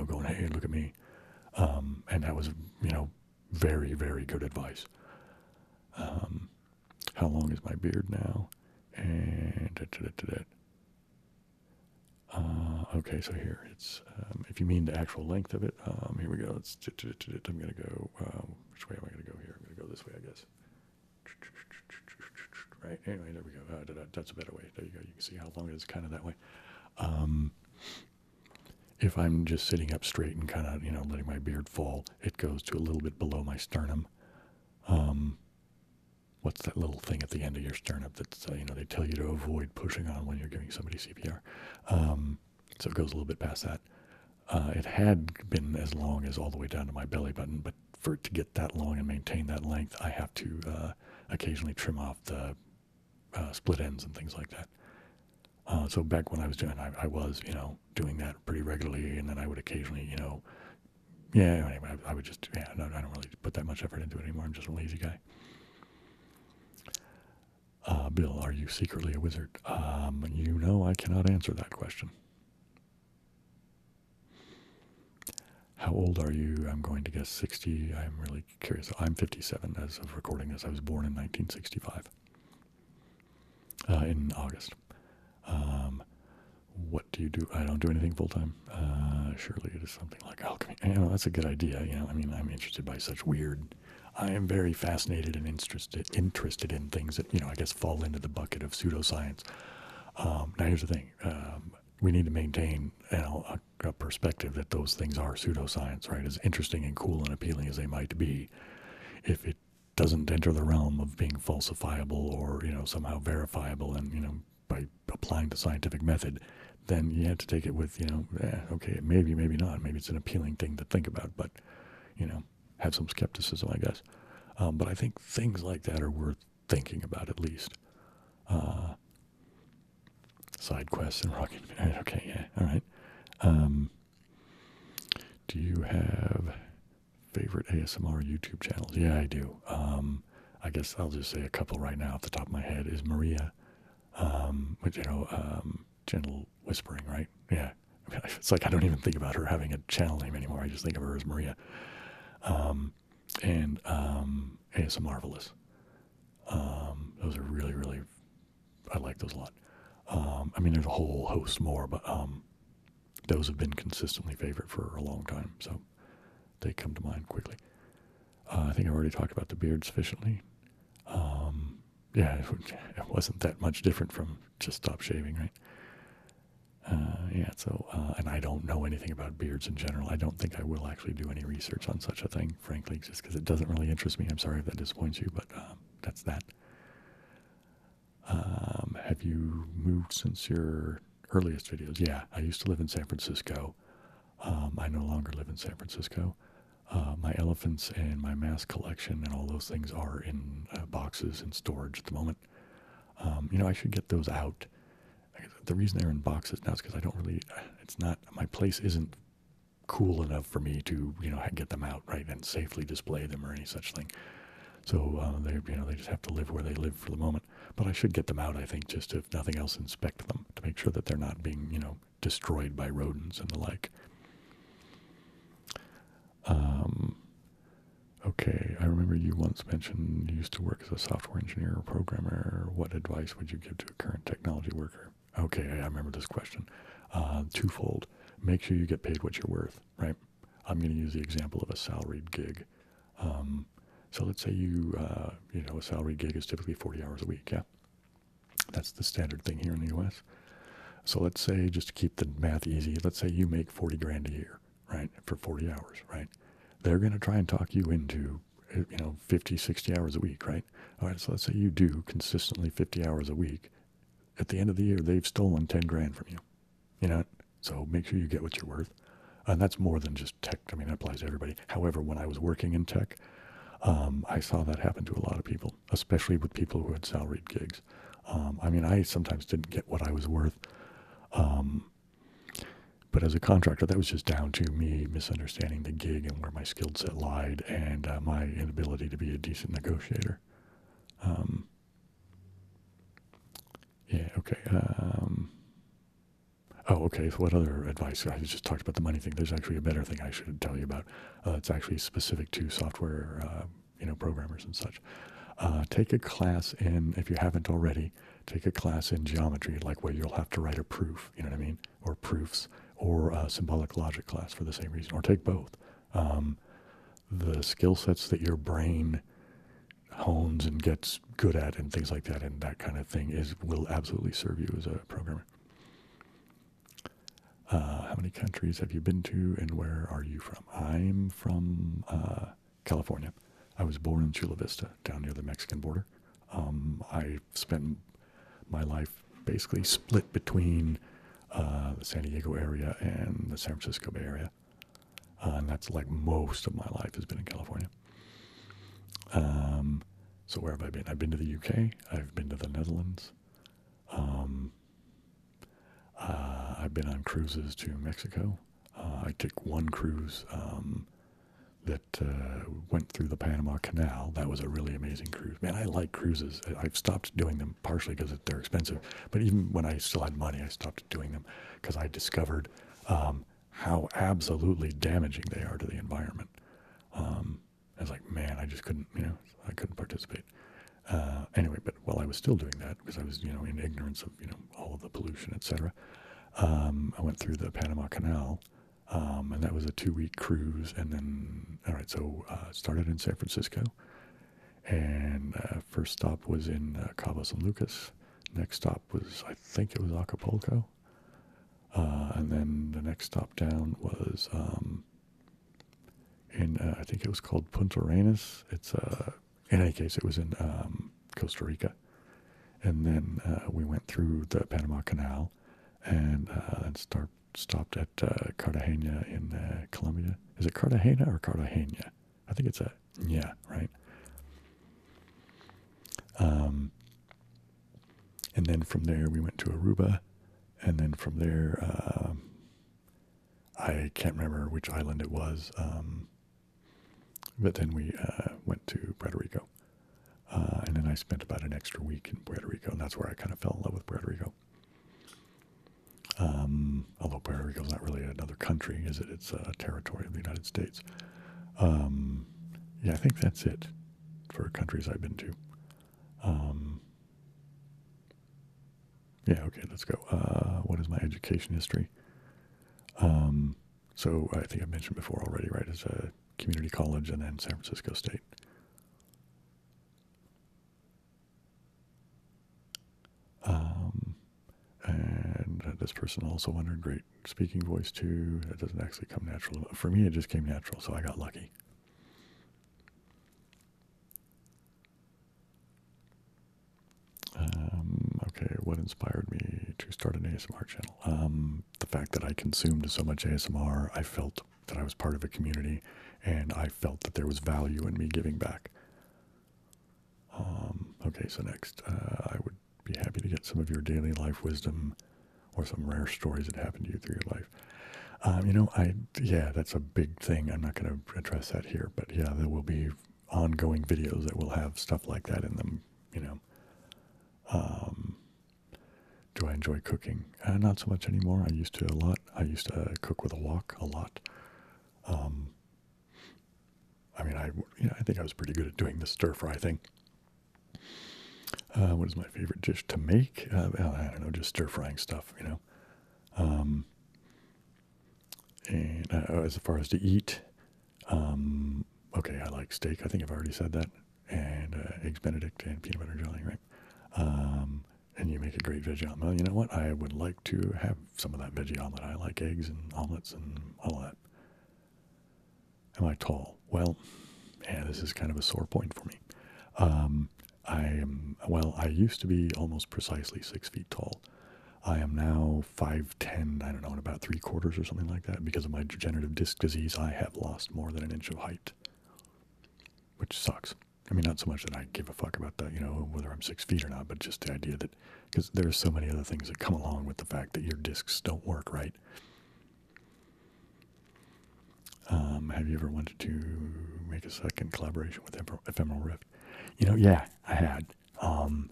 going, hey, look at me. And that was, very, very good advice. How long is my beard now? And okay, so here it's, if you mean the actual length of it, here we go. I'm going to go, which way am I going to go here? I'm going to go this way, I guess. Right, anyway, there we go. That's a better way. There you go. You can see how long it is kind of that way. If I'm just sitting up straight and kind of, letting my beard fall, it goes to a little bit below my sternum. What's that little thing at the end of your sternum that's, they tell you to avoid pushing on when you're giving somebody CPR. So it goes a little bit past that. It had been as long as all the way down to my belly button, but for it to get that long and maintain that length, I have to occasionally trim off the split ends and things like that. So back when I was doing, I was, doing that pretty regularly, and then I would occasionally, anyway, I would just, I don't really put that much effort into it anymore. I'm just a lazy guy. Bill, are you secretly a wizard? I cannot answer that question. How old are you? I'm going to guess 60. I'm really curious. I'm 57 as of recording this. I was born in 1965, in August. What do you do? I don't do anything full time. Surely it is something like alchemy. That's a good idea. I mean, I'm interested by such weird. I am very fascinated and interested in things that I guess fall into the bucket of pseudoscience. Now here's the thing. We need to maintain a perspective that those things are pseudoscience, right? As interesting and cool and appealing as they might be, if it doesn't enter the realm of being falsifiable or somehow verifiable, and by applying the scientific method, then you have to take it with okay, maybe not, maybe it's an appealing thing to think about, but have some skepticism, I guess. But I think things like that are worth thinking about at least. Side quests and rocket. Okay, yeah, all right. Do you have favorite ASMR YouTube channels? Yeah, I do. I guess I'll just say a couple right now off the top of my head. Is Maria, which gentle whispering, right? Yeah. I mean, it's like I don't even think about her having a channel name anymore. I just think of her as Maria. And ASMR Marvelous. Those are really, really. I like those a lot. I mean, there's a whole host more, but those have been consistently favorite for a long time, so they come to mind quickly. I think I already talked about the beard sufficiently. Yeah, it wasn't that much different from just stop shaving, right? Yeah, so, and I don't know anything about beards in general. I don't think I will actually do any research on such a thing, frankly, just because it doesn't really interest me. I'm sorry if that disappoints you, but that's that. Have you moved since your earliest videos? Yeah, I used to live in San Francisco. I no longer live in San Francisco. My elephants and my mask collection and all those things are in boxes in storage at the moment. I should get those out. The reason they're in boxes now is because I don't really, it's not, my place isn't cool enough for me to, get them out, right, and safely display them or any such thing. So they just have to live where they live for the moment. But I should get them out, I think, just if nothing else, inspect them to make sure that they're not being, destroyed by rodents and the like. Okay, I remember you once mentioned you used to work as a software engineer or programmer. What advice would you give to a current technology worker? Okay, I remember this question. Twofold. Make sure you get paid what you're worth, right? I'm going to use the example of a salaried gig. So let's say a salaried gig is typically 40 hours a week, yeah? That's the standard thing here in the U.S. So let's say, just to keep the math easy, let's say you make 40 grand a year, right, for 40 hours, right? They're going to try and talk you into, 50, 60 hours a week, right? All right, so let's say you do consistently 50 hours a week. At the end of the year, they've stolen 10 grand from you, So make sure you get what you're worth. And that's more than just tech. I mean, that applies to everybody. However, when I was working in tech, I saw that happen to a lot of people, especially with people who had salaried gigs. I sometimes didn't get what I was worth. But as a contractor, that was just down to me misunderstanding the gig and where my skill set lied and my inability to be a decent negotiator. Yeah, okay. Okay, so what other advice? I just talked about the money thing. There's actually a better thing I should tell you about. It's actually specific to software, programmers and such. Take a class in, if you haven't already, take a class in geometry, like where you'll have to write a proof, you know what I mean? Or proofs, or a symbolic logic class for the same reason, or take both. The skill sets that your brain hones and gets good at and things like that and that kind of thing will absolutely serve you as a programmer. How many countries have you been to and where are you from? I'm from California. I was born in Chula Vista, down near the Mexican border. I spent my life basically split between the San Diego area and the San Francisco Bay Area. And that's like most of my life has been in California. So where have I been? I've been to the UK. I've been to the Netherlands. I've been on cruises to Mexico. I took one cruise that went through the Panama Canal. That was a really amazing cruise. Man, I like cruises. I've stopped doing them partially because they're expensive. But even when I still had money, I stopped doing them because I discovered how absolutely damaging they are to the environment. I was like, man, I just couldn't, I couldn't participate. Anyway, but while I was still doing that, because I was, in ignorance of, all of the pollution, etc., I went through the Panama Canal, and that was a 2-week cruise. And then, all right, so started in San Francisco, and first stop was in Cabo San Lucas. Next stop was, I think it was Acapulco. And then the next stop down was I think it was called Punta Arenas. It's in any case, it was in Costa Rica. And then we went through the Panama Canal and then stopped at Cartagena in Colombia. Is it Cartagena or Cartagena? I think it's yeah, right. And then from there we went to Aruba, and then from there I can't remember which island it was, but then we went to Puerto Rico, and then I spent about an extra week in Puerto Rico, and that's where I kind of fell in love with Puerto Rico. Although Puerto Rico is not really another country, is it? It's a territory of the United States. Yeah, I think that's it for countries I've been to. Yeah, okay, let's go. What is my education history? So I think I mentioned before already, right? It's a community college and then San Francisco State. And this person also wondered, great speaking voice too. That doesn't actually come natural. For me, it just came natural, so I got lucky. Okay, what inspired me to start an ASMR channel? The fact that I consumed so much ASMR, I felt that I was part of a community, and I felt that there was value in me giving back. Okay, so next, I would be happy to get some of your daily life wisdom or some rare stories that happened to you through your life. Yeah, that's a big thing. I'm not going to address that here, but yeah, there will be ongoing videos that will have stuff like that in them, Do I enjoy cooking? Not so much anymore. I used to a lot. I used to cook with a wok a lot. I think I was pretty good at doing the stir fry thing. What is my favorite dish to make? I don't know, just stir frying stuff, And as far as to eat, okay, I like steak. I think I've already said that. And eggs Benedict and peanut butter jelly, right? And you make a great veggie omelet. Well, you know what? I would like to have some of that veggie omelet. I like eggs and omelets and all that. Am I tall? Well, yeah, this is kind of a sore point for me. I used to be almost precisely 6 feet tall. I am now 5'10", I don't know, in about 3/4 or something like that. Because of my degenerative disc disease, I have lost more than an inch of height, which sucks. I mean, not so much that I give a fuck about that, whether I'm 6 feet or not, but just the idea that, because there are so many other things that come along with the fact that your discs don't work right. Have you ever wanted to make a second collaboration with Ephemeral Rift? Yeah, I had. Paul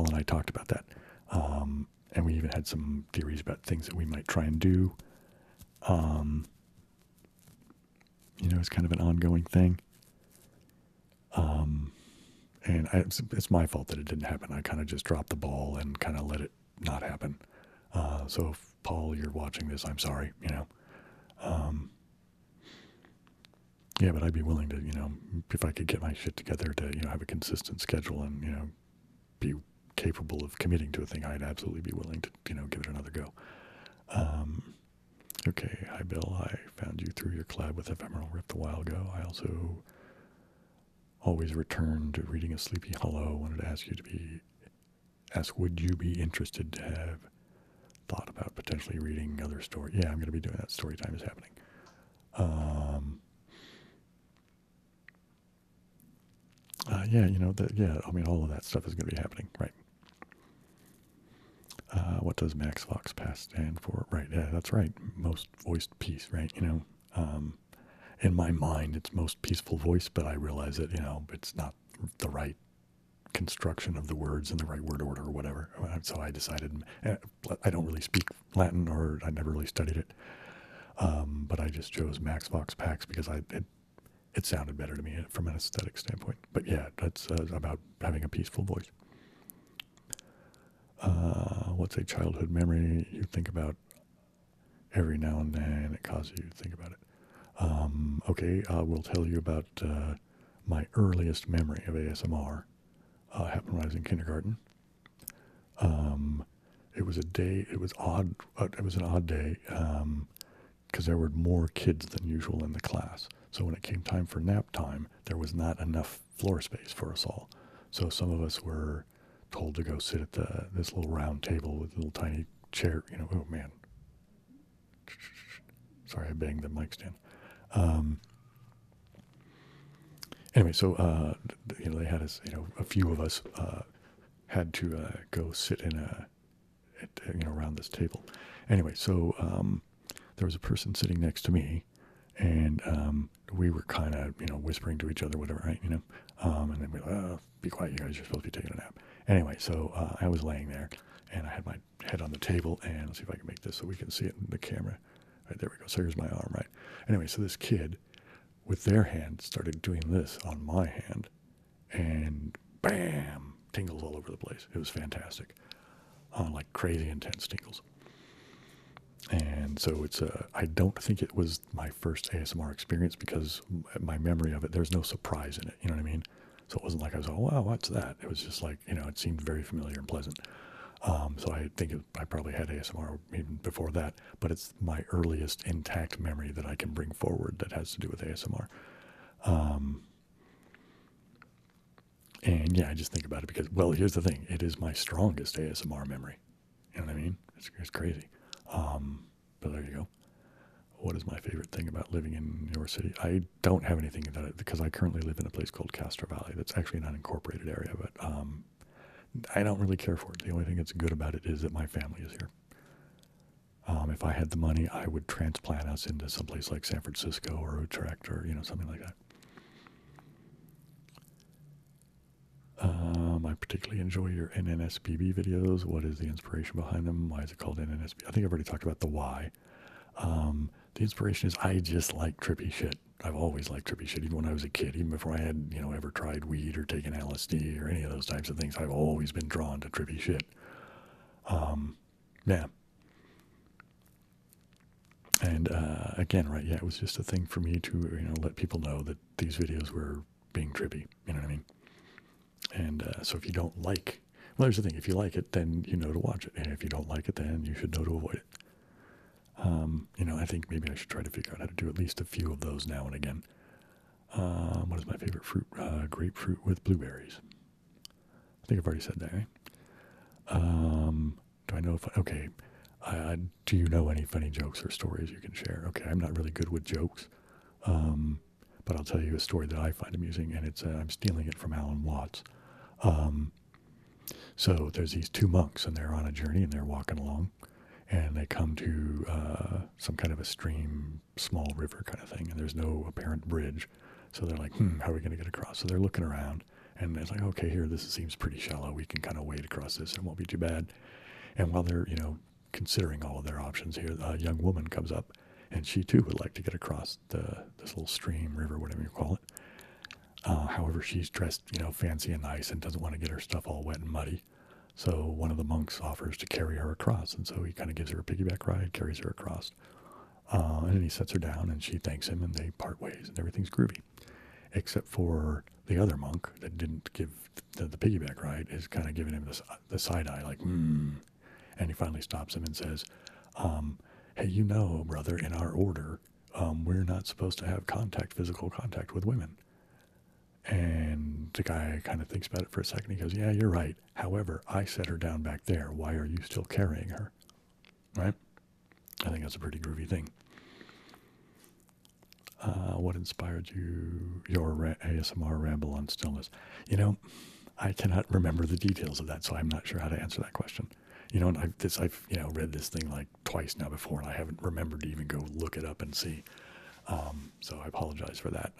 and I talked about that. And we even had some theories about things that we might try and do. It's kind of an ongoing thing. And it's my fault that it didn't happen. I kind of just dropped the ball and kind of let it not happen. So if, Paul, you're watching this, I'm sorry, Yeah, but I'd be willing to, if I could get my shit together to, have a consistent schedule and, be capable of committing to a thing, I'd absolutely be willing to, give it another go. Okay, hi Bill, I found you through your collab with Ephemeral Rift a while ago. I also always return to reading A Sleepy Hollow. Wanted to ask, would you be interested to have thought about potentially reading other story? Yeah, I'm going to be doing that. Story time is happening. All of that stuff is going to be happening, right? What does MaxVoxPax stand for? Right, yeah, that's right. Most voiced piece, right? In my mind, it's most peaceful voice, but I realize that, it's not the right construction of the words in the right word order or whatever. So I decided, I don't really speak Latin, or I never really studied it. But I just chose MaxVoxPax because it sounded better to me from an aesthetic standpoint. But yeah, that's about having a peaceful voice. What's a childhood memory you think about every now and then? It causes you to think about it. Okay, I will tell you about my earliest memory of ASMR. Happened when I was in kindergarten. It was a day. It was odd. It was an odd day because there were more kids than usual in the class. So when it came time for nap time, there was not enough floor space for us all. So some of us were told to go sit at this little round table with a little tiny chair. You know, oh man. Sorry, I banged the mic stand. Anyway, so they had us. A few of us had to go sit around this table. Anyway, so there was a person sitting next to me, and we were kind of whispering to each other, whatever, right? And then we were like, oh, be quiet, you guys. You're supposed to be taking a nap. Anyway, so I was laying there, and I had my head on the table, and let's see if I can make this so we can see it in the camera. Right, there we go. So here's my arm, right? Anyway, so this kid with their hand started doing this on my hand, and bam, tingles all over the place. It was fantastic. Like crazy intense tingles. And so I don't think it was my first ASMR experience because my memory of it, there's no surprise in it. You know what I mean? So it wasn't like I was like, oh, wow, what's that? It was just like, it seemed very familiar and pleasant. So I think I probably had ASMR even before that, but it's my earliest intact memory that I can bring forward that has to do with ASMR. And yeah, I just think about it because, well, here's the thing. It is my strongest ASMR memory. You know what I mean? It's crazy. But there you go. What is my favorite thing about living in your city? I don't have anything because I currently live in a place called Castro Valley. That's actually an unincorporated area, but I don't really care for it. The only thing that's good about it is that my family is here. If I had the money, I would transplant us into someplace like San Francisco or Utrecht or something like that. I particularly enjoy your NNSBB videos. What is the inspiration behind them? Why is it called NNSBB? I think I've already talked about the why. The inspiration is I just like trippy shit. I've always liked trippy shit, even when I was a kid, even before I had, ever tried weed or taken LSD or any of those types of things. I've always been drawn to trippy shit. Yeah. And again, right, yeah, it was just a thing for me to, let people know that these videos were being trippy. You know what I mean? And so if you don't like, well, here's the thing. If you like it, then you know to watch it. And if you don't like it, then you should know to avoid it. I think maybe I should try to figure out how to do at least a few of those now and again. What is my favorite fruit? Grapefruit with blueberries. I think I've already said that, right? Do I know if, okay, do you know any funny jokes or stories you can share? Okay, I'm not really good with jokes, but I'll tell you a story that I find amusing, and it's I'm stealing it from Alan Watts. So there's these two monks, and they're on a journey, and they're walking along, and they come to some kind of a stream, small river kind of thing, and there's no apparent bridge. So they're like, how are we going to get across? So they're looking around, and it's like, okay, here, this seems pretty shallow. We can kind of wade across this, and it won't be too bad. And while they're, considering all of their options here, a young woman comes up, and she too would like to get across this little stream, river, whatever you call it. However, she's dressed, fancy and nice and doesn't want to get her stuff all wet and muddy. So one of the monks offers to carry her across, and so he kind of gives her a piggyback ride, carries her across. And then he sets her down, and she thanks him, and they part ways, and everything's groovy. Except for the other monk that didn't give the piggyback ride is kind of giving him the side eye, like, And he finally stops him and says, hey, brother, in our order, we're not supposed to have physical contact with women. And the guy kind of thinks about it for a second. He goes, yeah, you're right. However, I set her down back there. Why are you still carrying her? Right? I think that's a pretty groovy thing. What inspired your ASMR ramble on stillness? I cannot remember the details of that, so I'm not sure how to answer that question. And I've read this thing like twice now before, and I haven't remembered to even go look it up and see. So I apologize for that.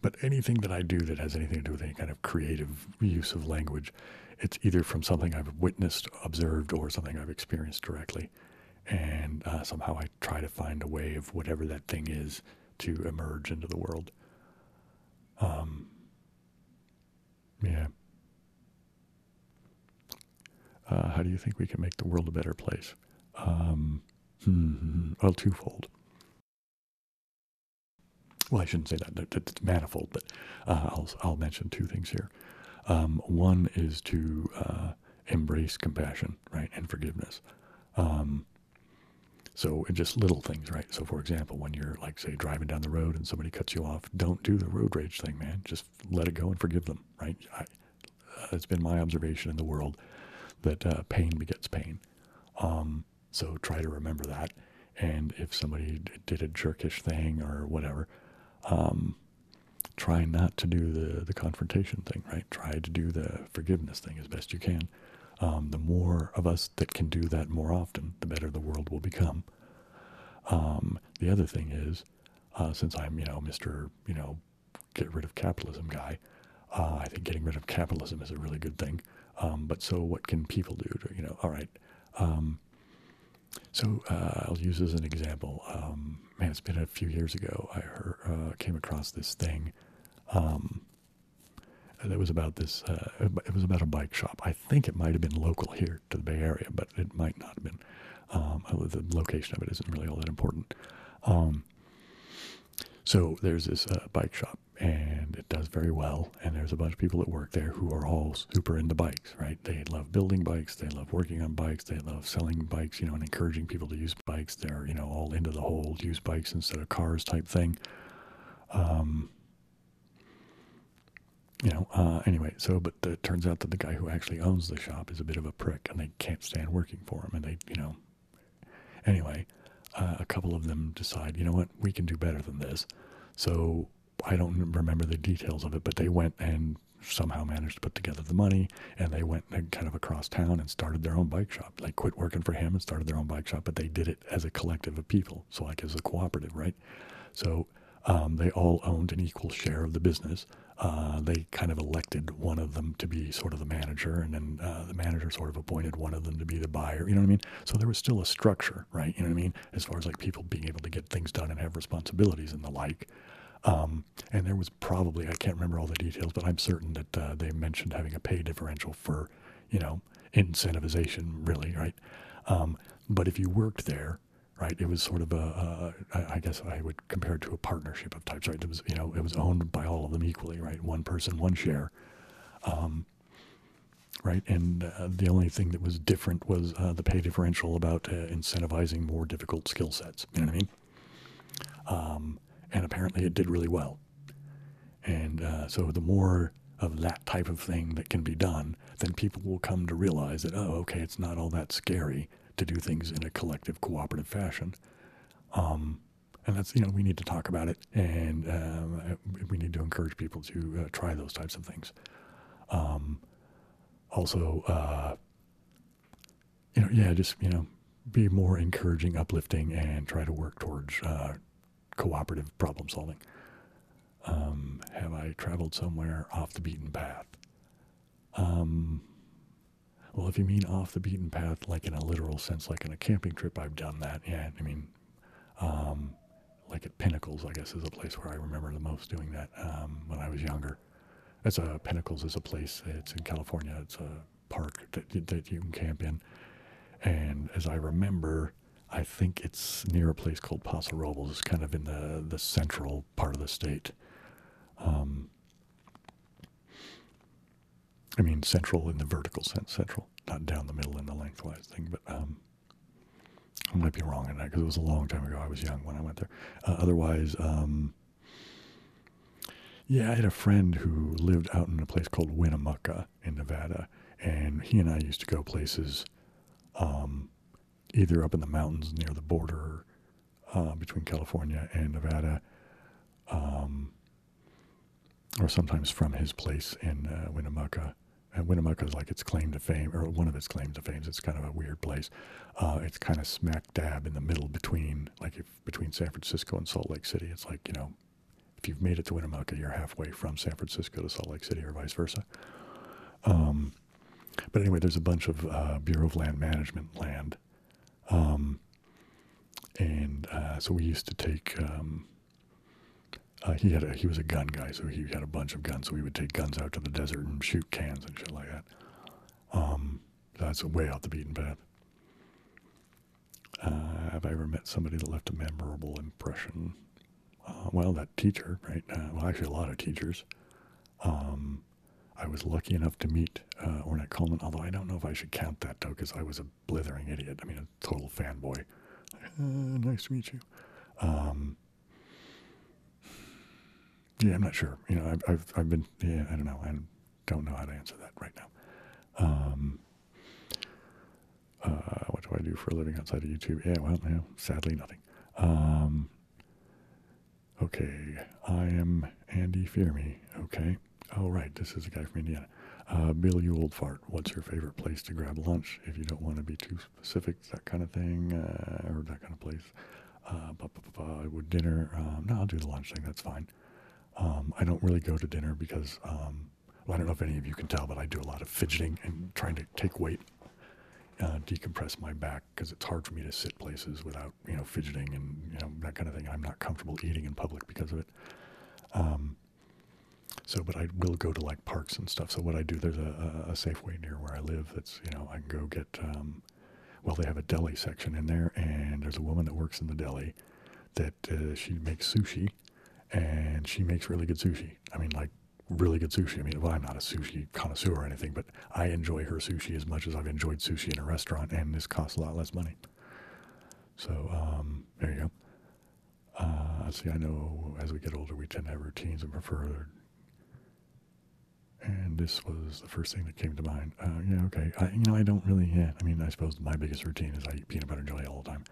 But anything that I do that has anything to do with any kind of creative use of language, it's either from something I've witnessed, observed, or something I've experienced directly. and somehow I try to find a way of whatever that thing is to emerge into the world. Yeah. How do you think we can make the world a better place? Well, twofold. Well, I shouldn't say that. It's manifold, but I'll mention two things here. One is to embrace compassion, right, and forgiveness. So just little things, right? So for example, when you're like, say, driving down the road and somebody cuts you off, don't do the road rage thing, man. Just let it go and forgive them, right? It's been my observation in the world that pain begets pain. So try to remember that. And if somebody did a jerkish thing or whatever, try not to do the confrontation thing, right? Try to do the forgiveness thing as best you can. The more of us that can do that more often, the better the world will become. The other thing is, since I'm, Mr., get rid of capitalism guy, I think getting rid of capitalism is a really good thing. But so what can people do to, all right. So I'll use as an example. Man, it's been a few years ago. I came across this thing that was about this. It was about a bike shop. I think it might have been local here to the Bay Area, but it might not have been. The location of it isn't really all that important. So there's this bike shop, and it does very well. And there's a bunch of people that work there who are all super into bikes, right? They love building bikes. They love working on bikes. They love selling bikes, and encouraging people to use bikes. They're, all into the whole use bikes instead of cars type thing. Anyway, but it turns out that the guy who actually owns the shop is a bit of a prick, and they can't stand working for him. And they, anyway, a couple of them decide, you know what, we can do better than this. So I don't remember the details of it, but they went and somehow managed to put together the money, and they went kind of across town and started their own bike shop. They quit working for him and started their own bike shop, but they did it as a collective of people, so like as a cooperative, right? So they all owned an equal share of the business. They kind of elected one of them to be sort of the manager, and then the manager sort of appointed one of them to be the buyer. You know what I mean? So there was still a structure, right? You know what I mean? As far as like people being able to get things done and have responsibilities and the like. And there was probably, I can't remember all the details, but I'm certain that they mentioned having a pay differential for, incentivization, really, right? But if you worked there, right, it was sort of I guess I would compare it to a partnership of types, right? It was, it was owned by all of them equally, right? One person, one share. Right, and the only thing that was different was the pay differential about incentivizing more difficult skill sets. You know what I mean? And apparently it did really well. And so the more of that type of thing that can be done, then people will come to realize that, oh, okay, it's not all that scary to do things in a collective, cooperative fashion. And that's, we need to talk about it, and we need to encourage people to try those types of things. Also, just, be more encouraging, uplifting, and try to work towards cooperative problem solving. Have I traveled somewhere off the beaten path? Well, if you mean off the beaten path, like in a literal sense, like in a camping trip, I've done that. Yeah, I mean, like at Pinnacles, I guess, is a place where I remember the most doing that when I was younger. Pinnacles is a place, it's in California, it's a park that you can camp in. And as I remember, I think it's near a place called Paso Robles. It's kind of in the central part of the state. I mean, central in the vertical sense, central, not down the middle in the lengthwise thing. But I might be wrong on that because it was a long time ago. I was young when I went there. Otherwise, I had a friend who lived out in a place called Winnemucca in Nevada, and he and I used to go places either up in the mountains near the border between California and Nevada, or sometimes from his place in Winnemucca. And Winnemucca is like its claim to fame, or one of its claims to fame. It's kind of a weird place. It's kind of smack dab in the middle between San Francisco and Salt Lake City. It's like, if you've made it to Winnemucca, you're halfway from San Francisco to Salt Lake City, or vice versa. But anyway, there's a bunch of Bureau of Land Management land. so we used to take, he was a gun guy, so he had a bunch of guns, so we would take guns out to the desert and shoot cans and shit like that. That's way off the beaten path. Have I ever met somebody that left a memorable impression? Well, that teacher, right? Well, actually a lot of teachers. I was lucky enough to meet Ornette Coleman, although I don't know if I should count that, though, because I was a blithering idiot. I mean, a total fanboy. Nice to meet you. Yeah, I'm not sure. You know, I've been, yeah, I don't know. I don't know how to answer that right now. What do I do for a living outside of YouTube? Yeah, well, no, sadly nothing. Okay, I am Andy Fear Me. Okay. Oh, right, this is a guy from Indiana. Bill, you old fart. What's your favorite place to grab lunch? If you don't want to be too specific, that kind of thing, or that kind of place. Would dinner? No, I'll do the lunch thing. That's fine. I don't really go to dinner because, well, I don't know if any of you can tell, but I do a lot of fidgeting and trying to take weight, decompress my back, because it's hard for me to sit places without, you know, fidgeting and, you know, that kind of thing. I'm not comfortable eating in public because of it. So, but I will go to like parks and stuff. So what I do, there's a Safeway near where I live that's, you know, I can go get, well, they have a deli section in there, and there's a woman that works in the deli that she makes sushi, and she makes really good sushi. I mean, like, really good sushi. I mean, well, I'm not a sushi connoisseur or anything, but I enjoy her sushi as much as I've enjoyed sushi in a restaurant, and this costs a lot less money. So, there you go. See, I know as we get older, we tend to have routines and prefer. And this was the first thing that came to mind. Yeah, okay. You know, I don't really, yeah, I mean, I suppose my biggest routine is I eat peanut butter and jelly all the time.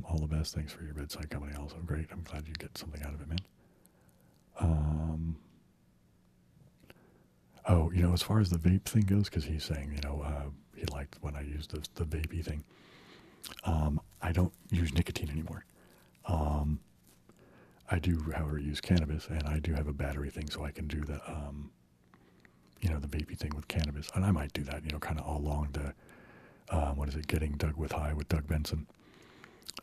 All the best. Thanks for your bedside company. Also great. I'm glad you get something out of it, man. Oh, you know, as far as the vape thing goes, because he's saying, you know, he liked when I used the vapey thing. I don't use nicotine anymore. I do, however, use cannabis, and I do have a battery thing, so I can do the, you know, the vapey thing with cannabis. And I might do that, you know, kind of all along the, what is it, Getting Doug with High with Doug Benson.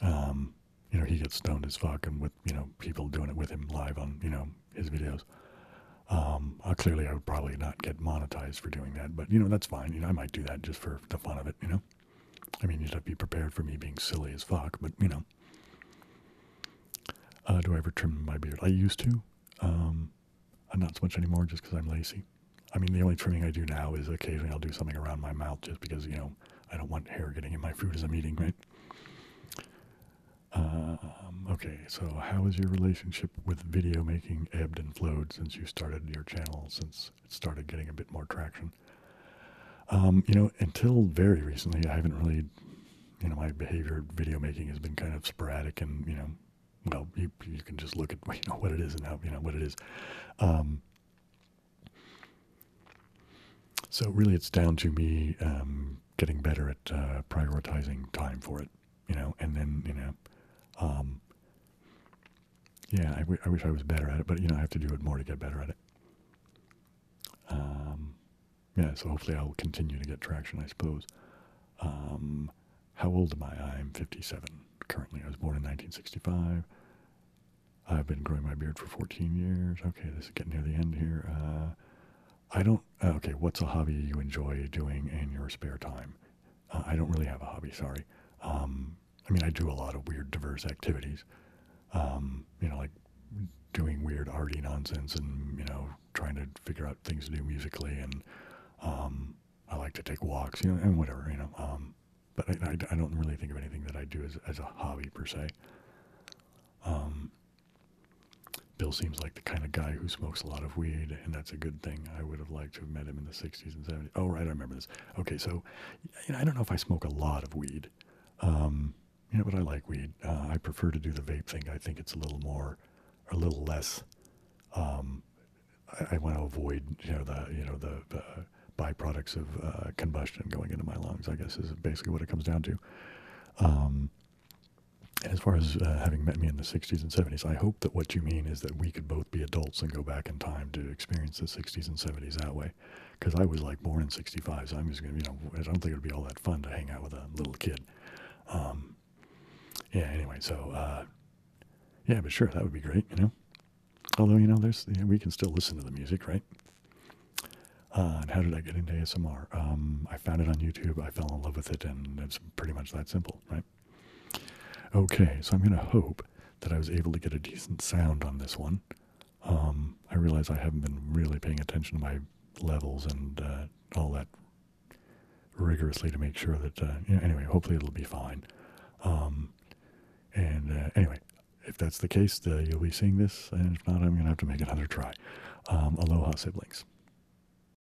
You know, he gets stoned as fuck, and with, you know, people doing it with him live on, you know, his videos. Clearly I would probably not get monetized for doing that, but, you know, that's fine. You know, I might do that just for the fun of it, you know. I mean, you'd have to be prepared for me being silly as fuck, but, you know. Do I ever trim my beard? I used to. Not so much anymore just because I'm lazy. I mean, the only trimming I do now is occasionally I'll do something around my mouth just because, you know, I don't want hair getting in my food as I'm eating, right? Okay, so how has your relationship with video making ebbed and flowed since you started your channel, since it started getting a bit more traction? You know, until very recently, I haven't really, you know, my behavior video making has been kind of sporadic, and, you know, well, you can just look at, you know, what it is and how, you know, what it is. So really it's down to me getting better at prioritizing time for it, you know, and then, you know, yeah, I wish I was better at it, but, you know, I have to do it more to get better at it. Yeah, so hopefully I'll continue to get traction, I suppose. How old am I? I'm 57 currently. I was born in 1965. I've been growing my beard for 14 years. Okay, this is getting near the end here. I don't, okay, what's a hobby you enjoy doing in your spare time? I don't really have a hobby, sorry. I mean, I do a lot of weird, diverse activities. You know, like doing weird arty nonsense and, you know, trying to figure out things to do musically, and I like to take walks, you know, and whatever, you know. But I don't really think of anything that I do as a hobby per se. Bill seems like the kind of guy who smokes a lot of weed, and that's a good thing. I would have liked to have met him in the 60s and 70s. Oh, right, I remember this. Okay, so, you know, I don't know if I smoke a lot of weed. You know, but I like weed. I prefer to do the vape thing. I think it's a little less. I want to avoid, you know, the byproducts of combustion going into my lungs, I guess, is basically what it comes down to. As far as having met me in the 60s and 70s, I hope that what you mean is that we could both be adults and go back in time to experience the 60s and 70s that way. Because I was, like, born in 65, so I'm just going to, you know, I don't think it would be all that fun to hang out with a little kid. yeah, anyway, so, yeah, but sure, that would be great, you know? Although, you know, we can still listen to the music, right? And how did I get into ASMR? I found it on YouTube, I fell in love with it, and it's pretty much that simple, right? Okay, so I'm going to hope that I was able to get a decent sound on this one. I realize I haven't been really paying attention to my levels and all that rigorously to make sure that, anyway, hopefully it'll be fine. Anyway, if that's the case, you'll be seeing this, and if not, I'm going to have to make another try. Aloha, siblings.